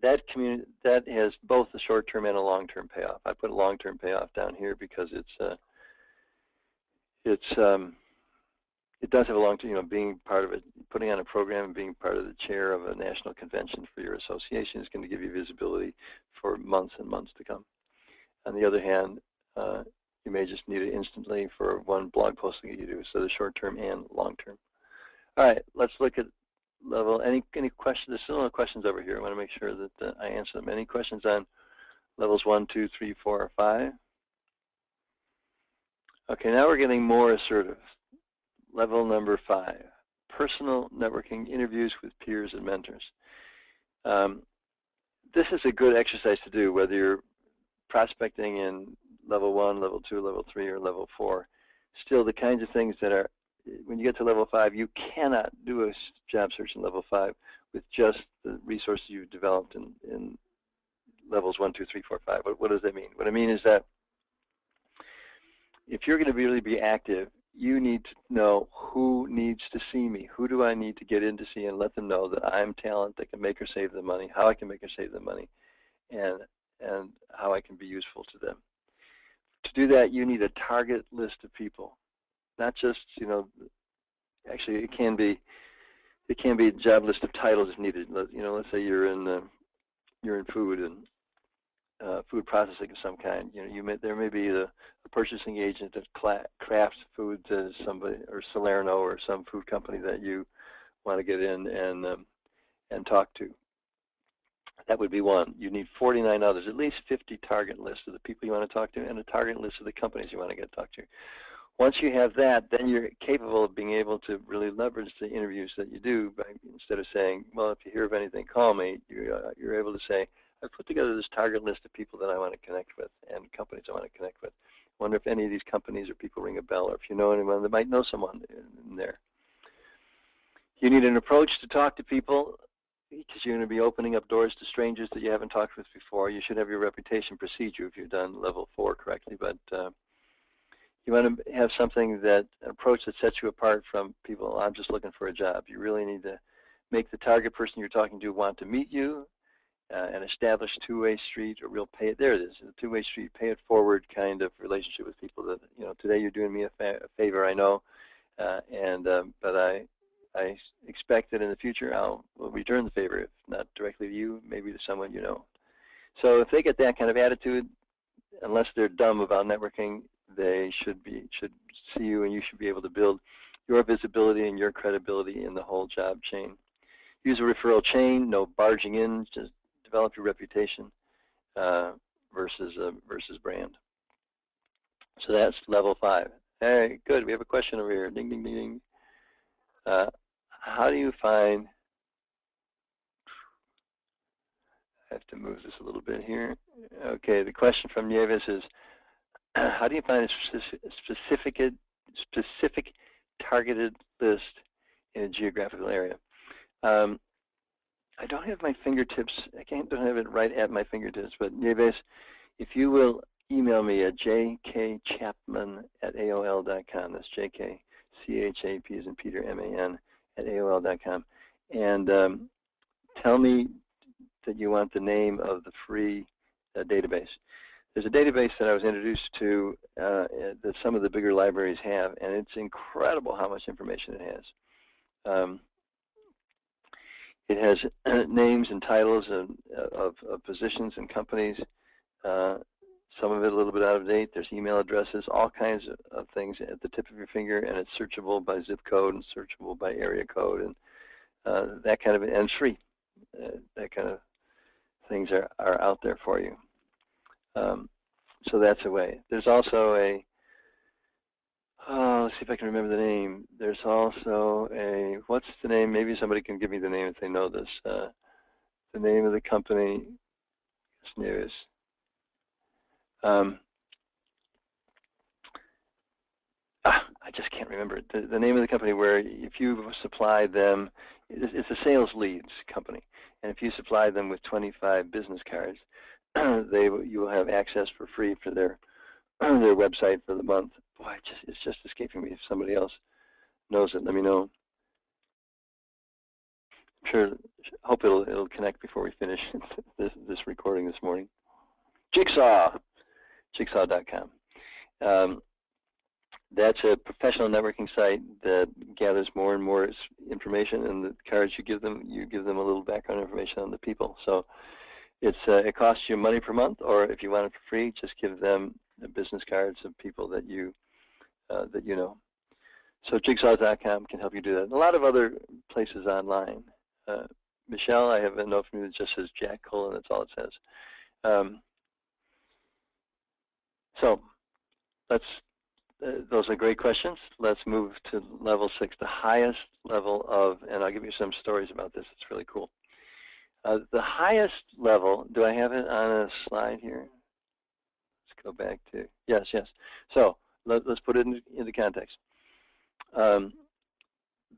S1: that has both a short-term and a long-term payoff. I put a long-term payoff down here because it does have a long-term, being part of it, putting on a program and being part of the chair of a national convention for your association is going to give you visibility for months and months to come. On the other hand, you may just need it instantly for one blog posting that you do, so the short-term and long-term. All right, let's look at level. Any questions? There's still no questions over here. I want to make sure that I answer them. Any questions on levels 1, 2, 3, 4, or 5? Okay, now we're getting more assertive. Level number 5, personal networking, interviews with peers and mentors. This is a good exercise to do, whether you're prospecting in level 1, level 2, level 3, or level 4. Still, the kinds of things that are, when you get to level 5, you cannot do a job search in level 5 with just the resources you've developed in levels 1, 2, 3, 4, 5. What does that mean? What I mean is that if you're going to really be active, you need to know who needs to see me. Who do I need to get in to see and let them know that I'm talent that can make or save them money, how I can make or save them money, and how I can be useful to them. To do that, you need a target list of people. Not just, actually it can be a job list of titles if needed. Let's say you're in food and food processing of some kind. There may be a purchasing agent that crafts food to somebody, or Salerno or some food company that you want to get in and talk to. That would be one. You need 49 others, at least 50 target lists of the people you want to talk to, and a target list of the companies you want to get talk to. Once you have that, then you're capable of being able to really leverage the interviews that you do. Instead of saying, well, if you hear of anything, call me, you're able to say, I've put together this target list of people that I want to connect with and companies I want to connect with. I wonder if any of these companies or people ring a bell, or if you know anyone that might know someone in there. You need an approach to talk to people because you're going to be opening up doors to strangers that you haven't talked with before. You should have your reputation precede you if you've done level 4 correctly, but you want to have something that, an approach that sets you apart from people. I'm just looking for a job. You really need to make the target person you're talking to want to meet you, and establish two-way street, or real pay it. There it is, a two-way street, pay it forward kind of relationship with people. That, you know, today you're doing me a favor, I know, but I expect that in the future will return the favor, if not directly to you, maybe to someone you know. So if they get that kind of attitude, unless they're dumb about networking, they should see you, and you should be able to build your visibility and your credibility in the whole job chain. Use a referral chain, no barging in, just develop your reputation versus brand. So that's level 5. Hey, good. We have a question over here. Ding, ding, ding, ding. How do you find? I have to move this a little bit here. Okay, the question from Nieves is, how do you find a specific targeted list in a geographical area? I don't have my fingertips. Don't have it right at my fingertips. But Nieves, if you will email me at jkchapman@aol.com. That's JKCHAP as in Peter MAN @AOL.com, and tell me that you want the name of the free database. There's a database that I was introduced to that some of the bigger libraries have, and it's incredible how much information it has. It has names and titles of positions and companies, some of it a little bit out of date. There's email addresses, all kinds of things at the tip of your finger, and it's searchable by zip code and searchable by area code, and that kind of, and it's free. That kind of things are out there for you. So that's a way. There's also a, let's see if I can remember the name. There's also a, what's the name? Maybe somebody can give me the name if they know this. The name of the company is I just can't remember it. The name of the company where if you supply them, it's a sales leads company, and if you supply them with 25 business cards, you will have access for free for their website for the month. Boy, it's just escaping me. If somebody else knows it, let me know. I'm sure. Hope it'll connect before we finish this recording this morning. Jigsaw.com. That's a professional networking site that gathers more and more information, and the cards you give them a little background information on the people. So it costs you money per month, or if you want it for free, just give them the business cards of people that you know. So Jigsaw.com can help you do that. And a lot of other places online. Michelle, I have a note from you that just says Jack Colon. That's all it says. So those are great questions. Let's move to level 6, the highest level of, and I'll give you some stories about this. It's really cool. The highest level, do I have it on a slide here? Let's go back to, yes. So let's put it into context.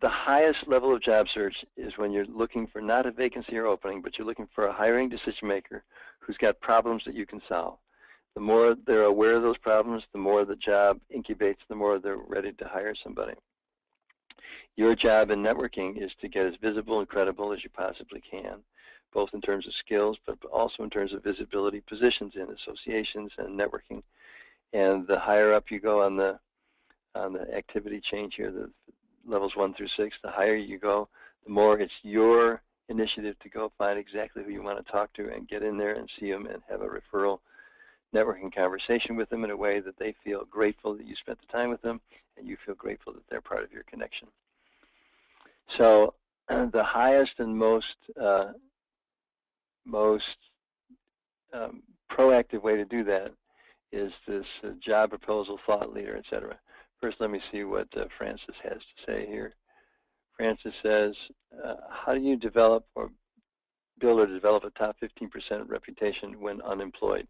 S1: The highest level of job search is when you're looking for not a vacancy or opening, but you're looking for a hiring decision maker who's got problems that you can solve. The more they're aware of those problems, the more the job incubates, the more they're ready to hire somebody. Your job in networking is to get as visible and credible as you possibly can, both in terms of skills, but also in terms of visibility, positions in associations and networking. And the higher up you go on the activity chain here, the levels 1 through 6, the higher you go, the more it's your initiative to go find exactly who you want to talk to and get in there and see them and have a referral networking conversation with them in a way that they feel grateful that you spent the time with them, and you feel grateful that they're part of your connection. So the highest and most proactive way to do that is this job proposal, thought leader, etc. First, let me see what Francis has to say here. Francis says, how do you develop or build or develop a top 15% reputation when unemployed?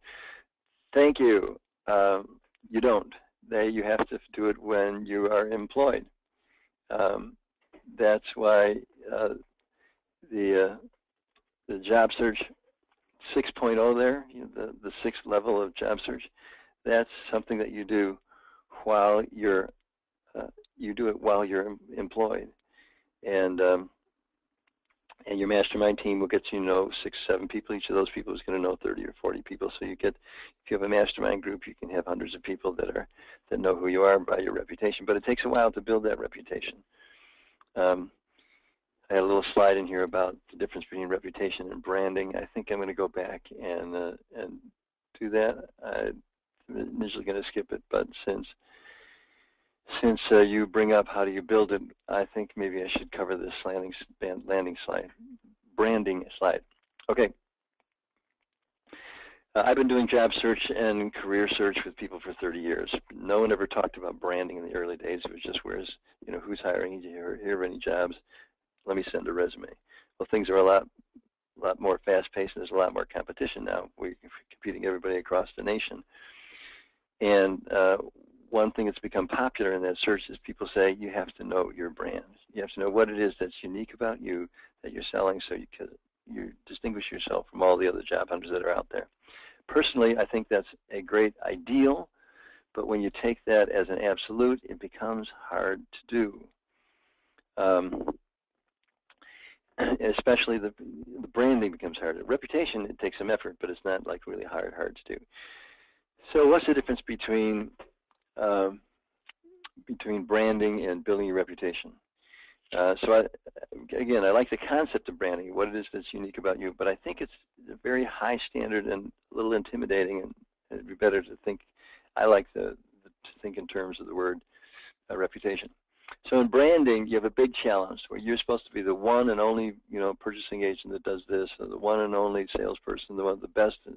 S1: Thank you. You don't. You have to do it when you are employed. That's why the the JobSearch 6.0 there, the sixth level of JobSearch, that's something that you do while you're while you're employed, and your mastermind team will get you to know 6, 7 people. Each of those people is going to know 30 or 40 people. So if you have a mastermind group, you can have hundreds of people that know who you are by your reputation. But it takes a while to build that reputation. I had a little slide in here about the difference between reputation and branding. I think I'm going to go back and do that. I'm initially going to skip it, but since you bring up how do you build it, I think maybe I should cover this branding slide. Okay. I've been doing job search and career search with people for 30 years. No one ever talked about branding in the early days. It was just who's hiring? Did you hear of any jobs? Let me send a resume. Well, things are a lot more fast-paced, and there's a lot more competition now. We're competing everybody across the nation. And one thing that's become popular in that search is people say you have to know your brand. You have to know what it is that's unique about you that you're selling, so you distinguish yourself from all the other job hunters that are out there. Personally, I think that's a great ideal, but when you take that as an absolute, it becomes hard to do. Especially the branding becomes harder. Reputation, it takes some effort, but it's not like really hard to do. So what's the difference between branding and building your reputation? Again, I like the concept of branding, what it is that's unique about you, but I think it's a very high standard and a little intimidating, and it'd be better to think, I like to think in terms of the word reputation. So in branding, you have a big challenge where you're supposed to be the one and only, purchasing agent that does this, or the one and only salesperson, the best, so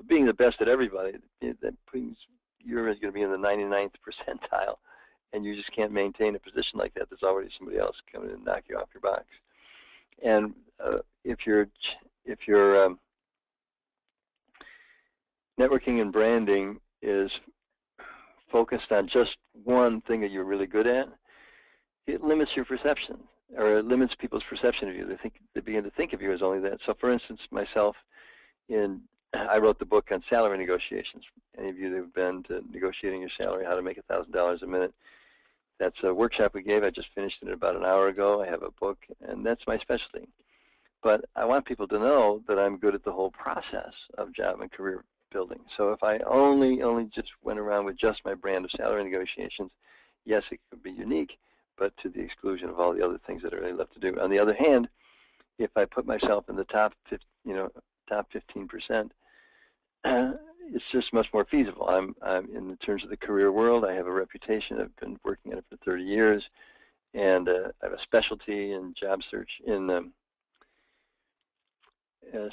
S1: being the best at everybody, that brings, you're going to be in the 99th percentile, and you just can't maintain a position like that. There's already somebody else coming in and knock you off your box. And if you're networking and branding is focused on just one thing that you're really good at, it limits your perception, or it limits people's perception of you. They begin to think of you as only that. So, for instance, myself, I wrote the book on salary negotiations. Any of you that have been to negotiating your salary, how to make $1,000 a minute, that's a workshop we gave. I just finished it about an hour ago. I have a book, and that's my specialty. But I want people to know that I'm good at the whole process of job and career building. So if I only just went around with just my brand of salary negotiations, yes, it could be unique, but to the exclusion of all the other things that are really left to do. On the other hand, if I put myself in the top 15%, it's just much more feasible. I'm in terms of the career world, I have a reputation. I've been working at it for 30 years, and I have a specialty in job search,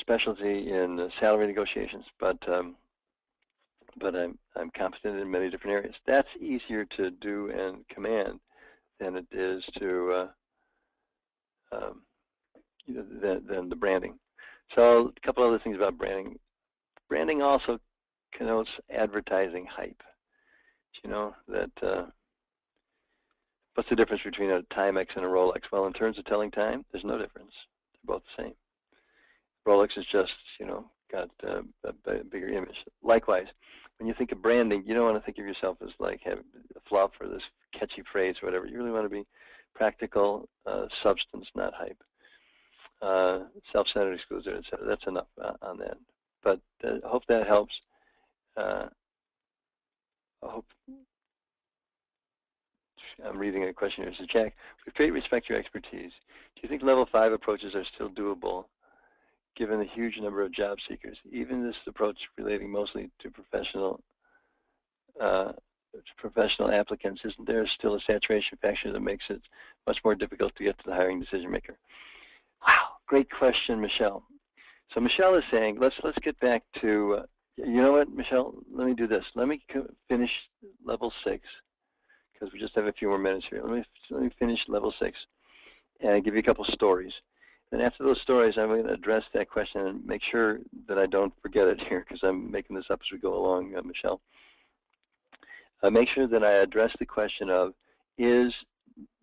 S1: specialty in salary negotiations, but I'm competent in many different areas. That's easier to do and command than it is to than the branding. So a couple other things about branding. Branding also connotes advertising hype. What's the difference between a Timex and a Rolex? Well, in terms of telling time, there's no difference. They're both the same. Rolex is just, got a bigger image. Likewise, when you think of branding, you don't want to think of yourself as like having a fluff or this catchy phrase or whatever. You really want to be practical, substance, not hype. Self-centered, exclusive, etc. That's enough on that. But I hope that helps. I hope I'm reading a question here. It says, Jack, with great respect to your expertise, do you think level 5 approaches are still doable given the huge number of job seekers? Even this approach relating mostly to professional applicants, isn't there still a saturation factor that makes it much more difficult to get to the hiring decision maker? Wow, great question, Michelle. So Michelle is saying, let's get back to, you know what, Michelle, let me do this. Let me finish level 6, because we just have a few more minutes here. Let me finish level 6 and give you a couple stories. And after those stories, I'm going to address that question and make sure that I don't forget it here, because I'm making this up as we go along, Michelle. Make sure that I address the question of, is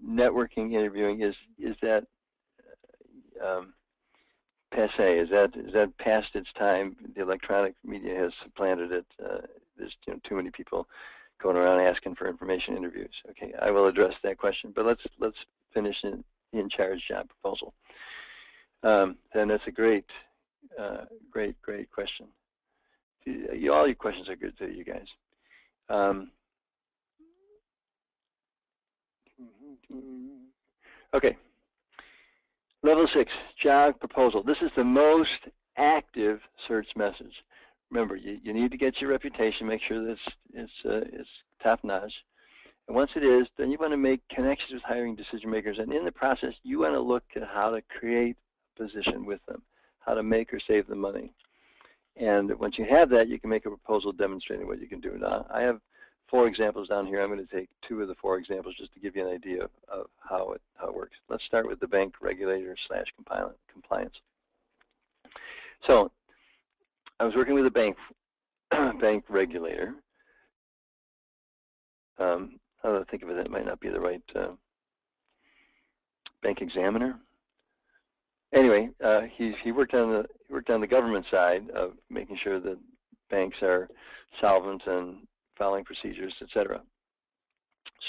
S1: networking, interviewing, is that passé? Is that past its time? The electronic media has supplanted it. There's too many people going around asking for information interviews. Okay, I will address that question, but let's finish the in-charge job proposal. And that's a great question. All your questions are good too, you guys. Okay. Level 6, job proposal. This is the most active search message. Remember, you need to get your reputation, make sure that it's top-notch. And once it is, then you want to make connections with hiring decision makers. And in the process, you want to look at how to create a position with them, how to make or save them money. And once you have that, you can make a proposal demonstrating what you can do. Now, I have 4 examples down here. I'm going to take 2 of the 4 examples just to give you an idea of how it works. Let's start with the bank regulator / compliance. So I was working with a bank regulator. How to think of it, that might not be the right bank examiner. Anyway, he worked on the government side of making sure that banks are solvent and following procedures, etc.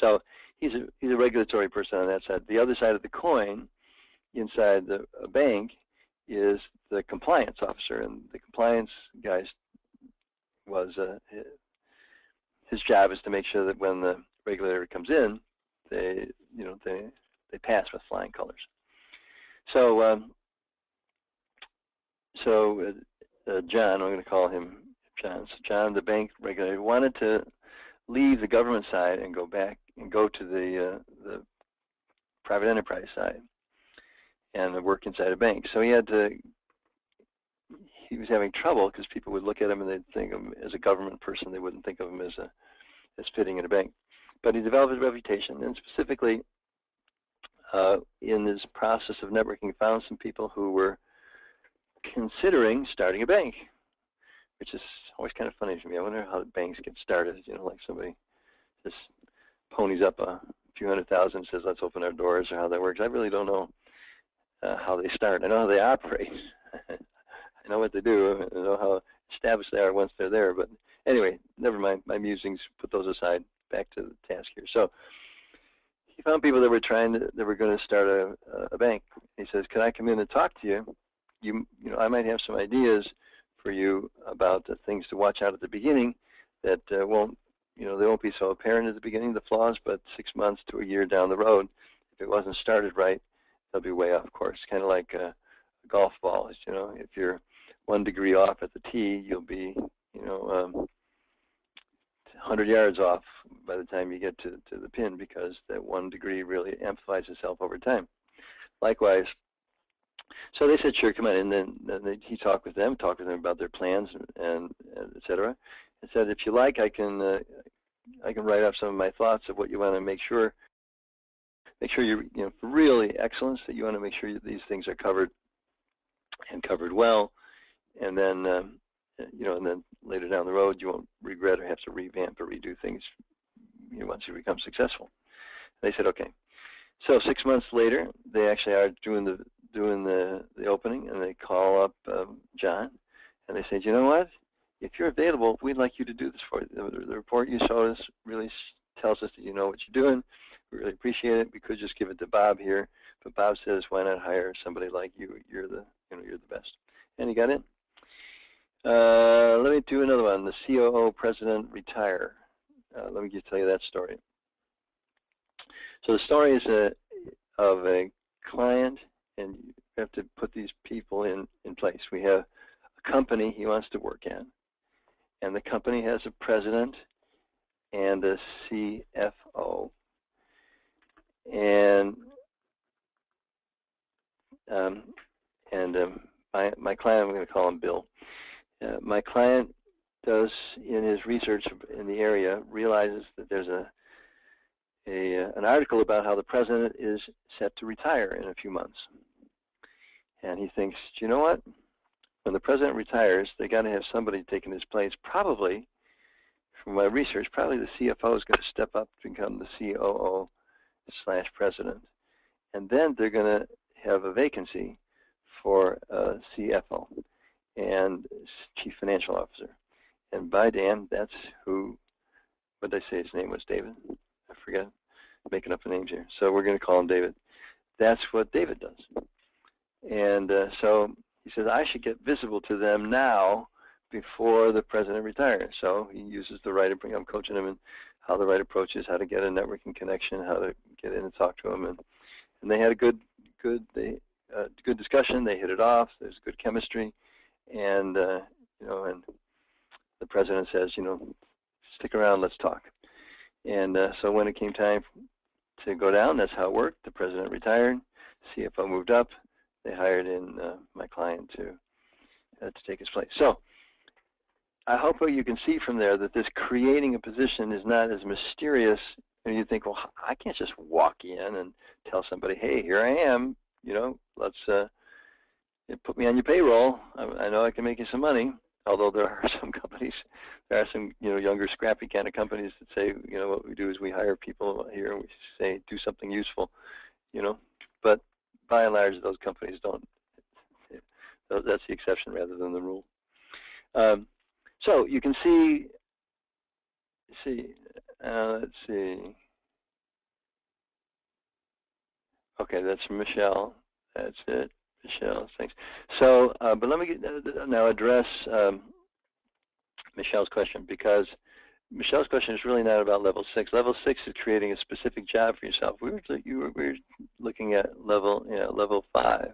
S1: So he's a regulatory person on that side. The other side of the coin, inside a bank, is the compliance officer, and the compliance guys his job is to make sure that when the regulator comes in, they pass with flying colors. So John, I'm going to call him John. So John, the bank regulator, wanted to leave the government side and go back and go to the private enterprise side and work inside a bank. So he was having trouble because people would look at him and they'd think of him as a government person. They wouldn't think of him as fitting in a bank. But he developed a reputation, and specifically in this process of networking, found some people who were considering starting a bank, which is always kind of funny to me. I wonder how banks get started. Like somebody just ponies up a few $100,000 and says, let's open our doors, or how that works. I really don't know how they start. I know how they operate. I know what they do. I know how established they are once they're there. But anyway, never mind. My musings, put those aside. Back to the task here. So he found people that were going to start a bank. He says, can I come in and talk to you? I might have some ideas for you about the things to watch out at the beginning that they won't be so apparent at the beginning, the flaws, but 6 months to a year down the road, if it wasn't started right, they'll be way off course. Kind of like a golf ball. If you're 1 degree off at the tee, you'll be 100 yards off by the time you get to the pin, because that 1 degree really amplifies itself over time. Likewise, so they said, sure, come on. And then he talked with them about their plans and et cetera, and said, if you like, I can write up some of my thoughts of what you want to make sure you're for really excellence, that you want to make sure these things are covered and covered well, and then and then later down the road, you won't regret or have to revamp or redo things once you become successful. They said, okay. So 6 months later, they actually are doing the opening, and they call up John, and they say, you know what? If you're available, we'd like you to do this for you. The report you showed us really tells us that you know what you're doing. We really appreciate it. We could just give it to Bob here, but Bob says, why not hire somebody like you? You're the best. And he got in. Let me do another one. The COO president retire. Let me just tell you that story. So the story is of a client, and you have to put these people in place. We have a company he wants to work at, and the company has a president and a CFO. And my client, I'm going to call him Bill. My client does, in his research in the area, realizes that there's an article about how the president is set to retire in a few months. And he thinks, do you know what? When the president retires, they got to have somebody taking his place. Probably, from my research, probably the CFO is going to step up to become the COO/president. And then they're going to have a vacancy for CFO and Chief Financial Officer. And by damn, that's who, what did I say his name was, David? I forget. I'm making up the names here. So we're going to call him David. That's what David does. And so he says, I should get visible to them now before the president retires. So he uses the right approach. I'm coaching him in how the right approach is, how to get a networking connection, how to get in and talk to him. And they had a good discussion. They hit it off. There's good chemistry. And, you know, and the president says, you know, stick around, let's talk. And so when it came time to go down, that's how it worked. The president retired. CFO moved up. They hired in my client to take his place. So I hope what you can see from there that this creating a position is not as mysterious. And you think, well, I can't just walk in and tell somebody, hey, here I am. You know, let's put me on your payroll. I know I can make you some money. Although there are some companies, there are some, you know, younger, scrappy kind of companies that say, you know, what we do is we hire people here and we say do something useful, you know. But by and large, those companies don't. That's the exception rather than the rule. So you can see. Let's see. Okay, that's from Michelle. That's it. Michelle, thanks. So, but let me now address Michelle's question, because Michelle's question is really not about level 6. Level 6 is creating a specific job for yourself. We were looking at level 5.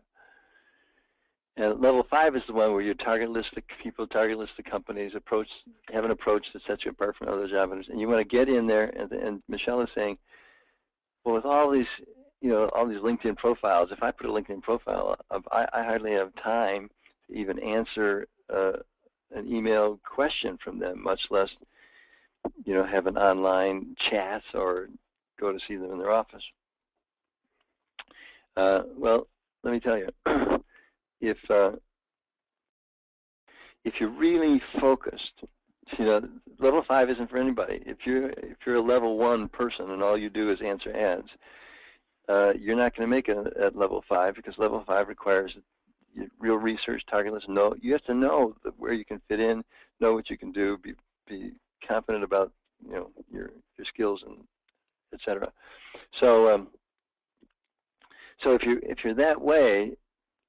S1: And level 5 is the one where you target list the people, target list the companies, have an approach that sets you apart from other job owners, and you want to get in there. And Michelle is saying, well, with all these, you know, all these LinkedIn profiles, if I put a LinkedIn profile up, I hardly have time to even answer an email question from them, much less, you know, have an online chat or go to see them in their office. Well, let me tell you, if you're really focused, you know, level 5 isn't for anybody. If you're a level 1 person and all you do is answer ads, you're not going to make it at level 5, because level 5 requires real research, target list. You have to know where you can fit in, know what you can do, be confident about, you know, your skills, and etc. So if you're that way,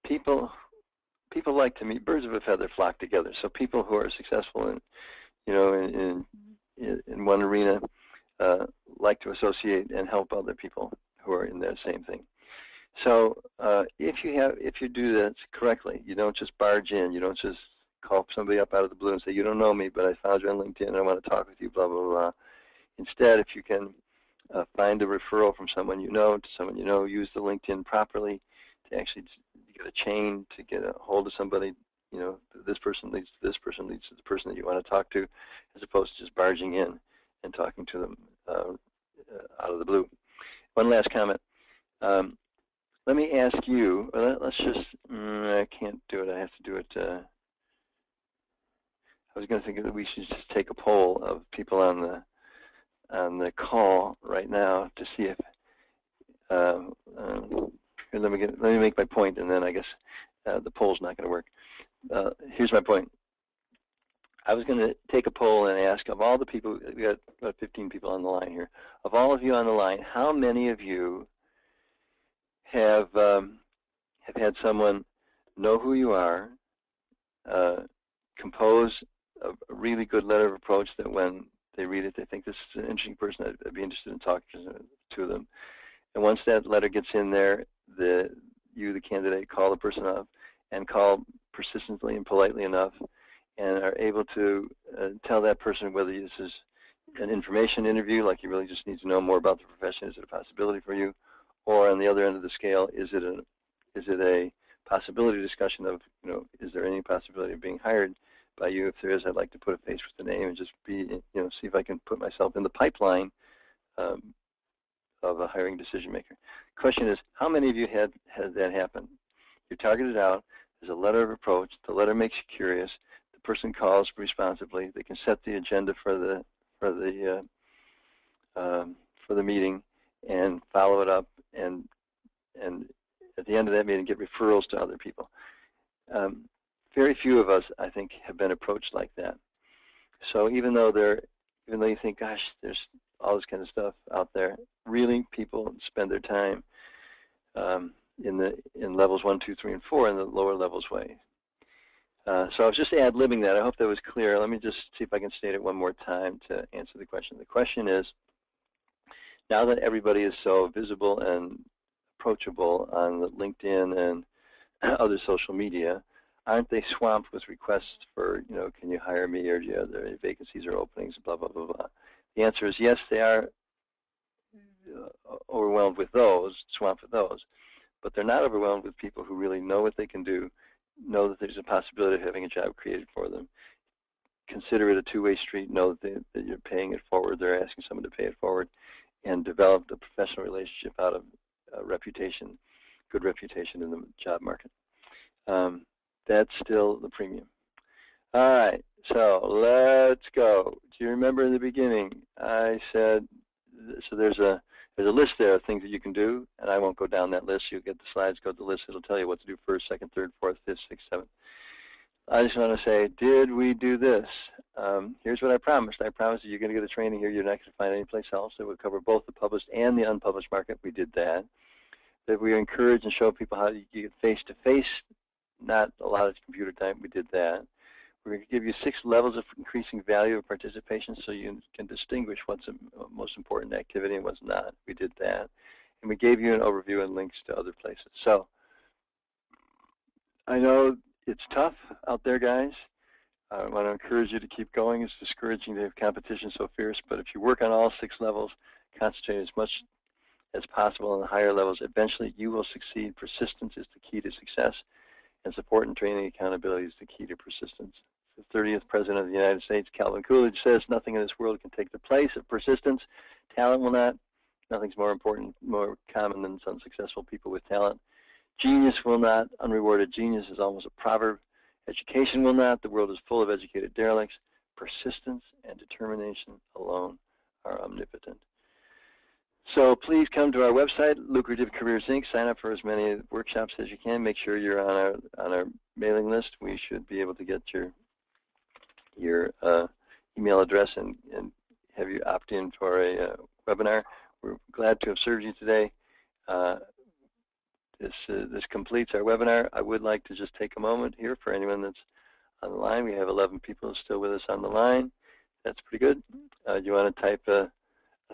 S1: people like to meet. Birds of a feather flock together. So people who are successful in, you know, in one arena like to associate and help other people who are in that same thing. So if you do that correctly, you don't just barge in. You don't just call somebody up out of the blue and say, you don't know me, but I found you on LinkedIn and I want to talk with you, blah, blah, blah. Instead, if you can find a referral from someone you know to someone you know, use the LinkedIn properly to actually get a chain, to get a hold of somebody, you know, this person leads to this person leads to the person that you want to talk to, as opposed to just barging in and talking to them out of the blue. One last comment. Let me ask you, let's just, I can't do it. I have to do it. I was going to think that we should just take a poll of people on the call right now to see if, let me make my point, and then I guess the poll's not going to work. Here's my point. I was going to take a poll and ask, of all the people, we got about 15 people on the line here, of all of you on the line, how many of you have had someone know who you are, compose a really good letter of approach that when they read it, they think this is an interesting person, I'd be interested in talking to them. And once that letter gets in there, you, the candidate, call the person up and call persistently and politely enough, and are able to tell that person whether this is an information interview, like you really just need to know more about the profession, is it a possibility for you, or on the other end of the scale, is it a possibility discussion of, you know, is there any possibility of being hired by you? If there is, I'd like to put a face with the name and just be, you know, see if I can put myself in the pipeline of a hiring decision maker. The question is, how many of you had that happen? You're targeted out, there's a letter of approach, the letter makes you curious, the person calls responsibly, they can set the agenda for the meeting and follow it up and at the end of that meeting, get referrals to other people. Very few of us, I think, have been approached like that. So even though you think, gosh, there's all this kind of stuff out there, really people spend their time in levels 1, 2, 3, and 4 in the lower levels way. So I was just ad-libbing that. I hope that was clear. Let me just see if I can state it one more time to answer the question. The question is, now that everybody is so visible and approachable on LinkedIn and other social media, aren't they swamped with requests for, can you hire me, or do you have any vacancies or openings, blah, blah, blah, blah. The answer is yes, they are overwhelmed with those, swamped with those, but they're not overwhelmed with people who really know what they can do, know that there's a possibility of having a job created for them, consider it a two-way street, know that you're paying it forward, they're asking someone to pay it forward, and develop a professional relationship out of reputation, good reputation in the job market. That's still the premium. All right, so let's go. Do you remember in the beginning I said, so there's a list there of things that you can do, and I won't go down that list. You'll get the slides, go to the list. It'll tell you what to do first, second, third, fourth, fifth, sixth, seventh. I just want to say, did we do this? Here's what I promised. I promised that you're going to get a training here you're not going to find anyplace else that would cover both the published and the unpublished market. We did that. That we encourage and show people how you get face-to-face, not a lot of computer time. We did that. We're going to give you 6 levels of increasing value of participation so you can distinguish what's the most important activity and what's not. We did that. And we gave you an overview and links to other places. So I know it's tough out there, guys. I want to encourage you to keep going. It's discouraging to have competition so fierce, but if you work on all 6 levels, concentrate as much as possible on the higher levels, eventually you will succeed. Persistence is the key to success, and support and training accountability is the key to persistence. The 30th President of the United States, Calvin Coolidge, says, nothing in this world can take the place of persistence. Talent will not. Nothing's more important, more common than some successful people with talent. Genius will not. Unrewarded genius is almost a proverb. Education will not. The world is full of educated derelicts. Persistence and determination alone are omnipotent. So please come to our website, Lucrative Careers Inc. Sign up for as many workshops as you can. Make sure you're on our mailing list. We should be able to get your email address and have you opt in for a webinar. We're glad to have served you today. This completes our webinar. I would like to just take a moment here for anyone that's on the line. We have 11 people still with us on the line. That's pretty good. You want to type a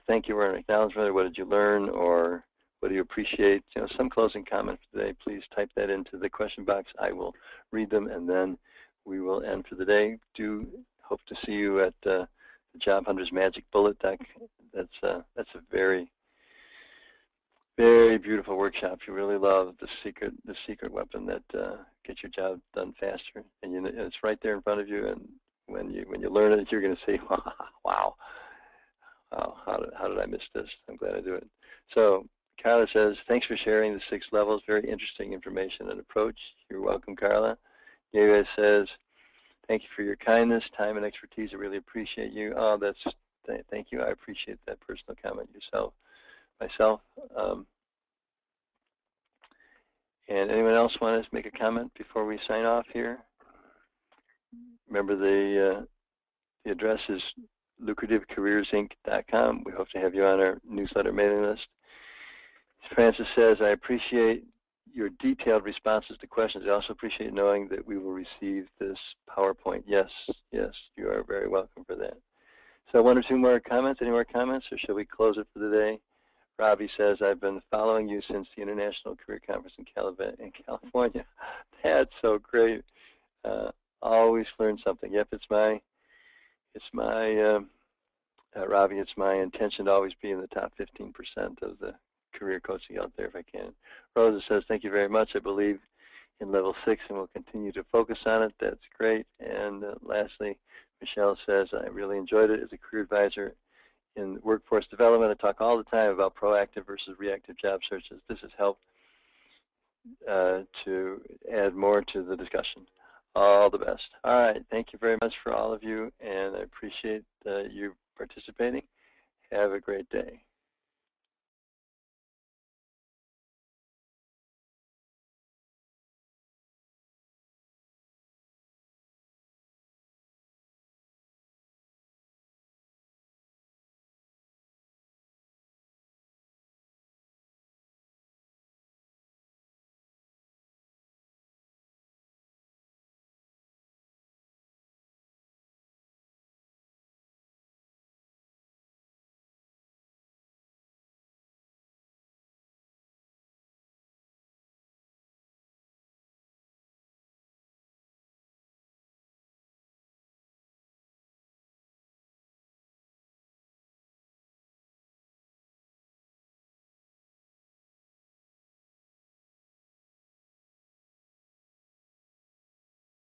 S1: thank you or an acknowledgement, or what did you learn, or what do you appreciate? Some closing comments today. Please type that into the question box. I will read them, and then we will end for the day. Do hope to see you at the Job Hunters Magic Bullet Deck. That's a very, very beautiful workshop. You really love the secret weapon that gets your job done faster, and it's right there in front of you. And when you learn it, you're going to say, wow. How did I miss this? I'm glad I do it. So Carla says, thanks for sharing the 6 levels. Very interesting information and approach. You're welcome, Carla. Yeva says, thank you for your kindness, time, and expertise. I really appreciate you. Oh, thank you. I appreciate that personal comment myself. And anyone else want to make a comment before we sign off here? Remember the address is lucrativecareersinc.com. We hope to have you on our newsletter mailing list. Francis says, I appreciate your detailed responses to questions. I also appreciate knowing that we will receive this PowerPoint. Yes, you are very welcome for that. So 1 or 2 more comments. Any more comments, or shall we close it for the day? Robbie says, I've been following you since the International Career Conference in California. That's so great. Always learn something. Yep, Robbie, it's my intention to always be in the top 15% of the career coaching out there if I can. Rosa says, thank you very much. I believe in level 6 and will continue to focus on it. That's great. And lastly, Michelle says, I really enjoyed it as a career advisor in workforce development. I talk all the time about proactive versus reactive job searches. This has helped to add more to the discussion. All the best. All right. Thank you very much for all of you, and I appreciate you participating. Have a great day.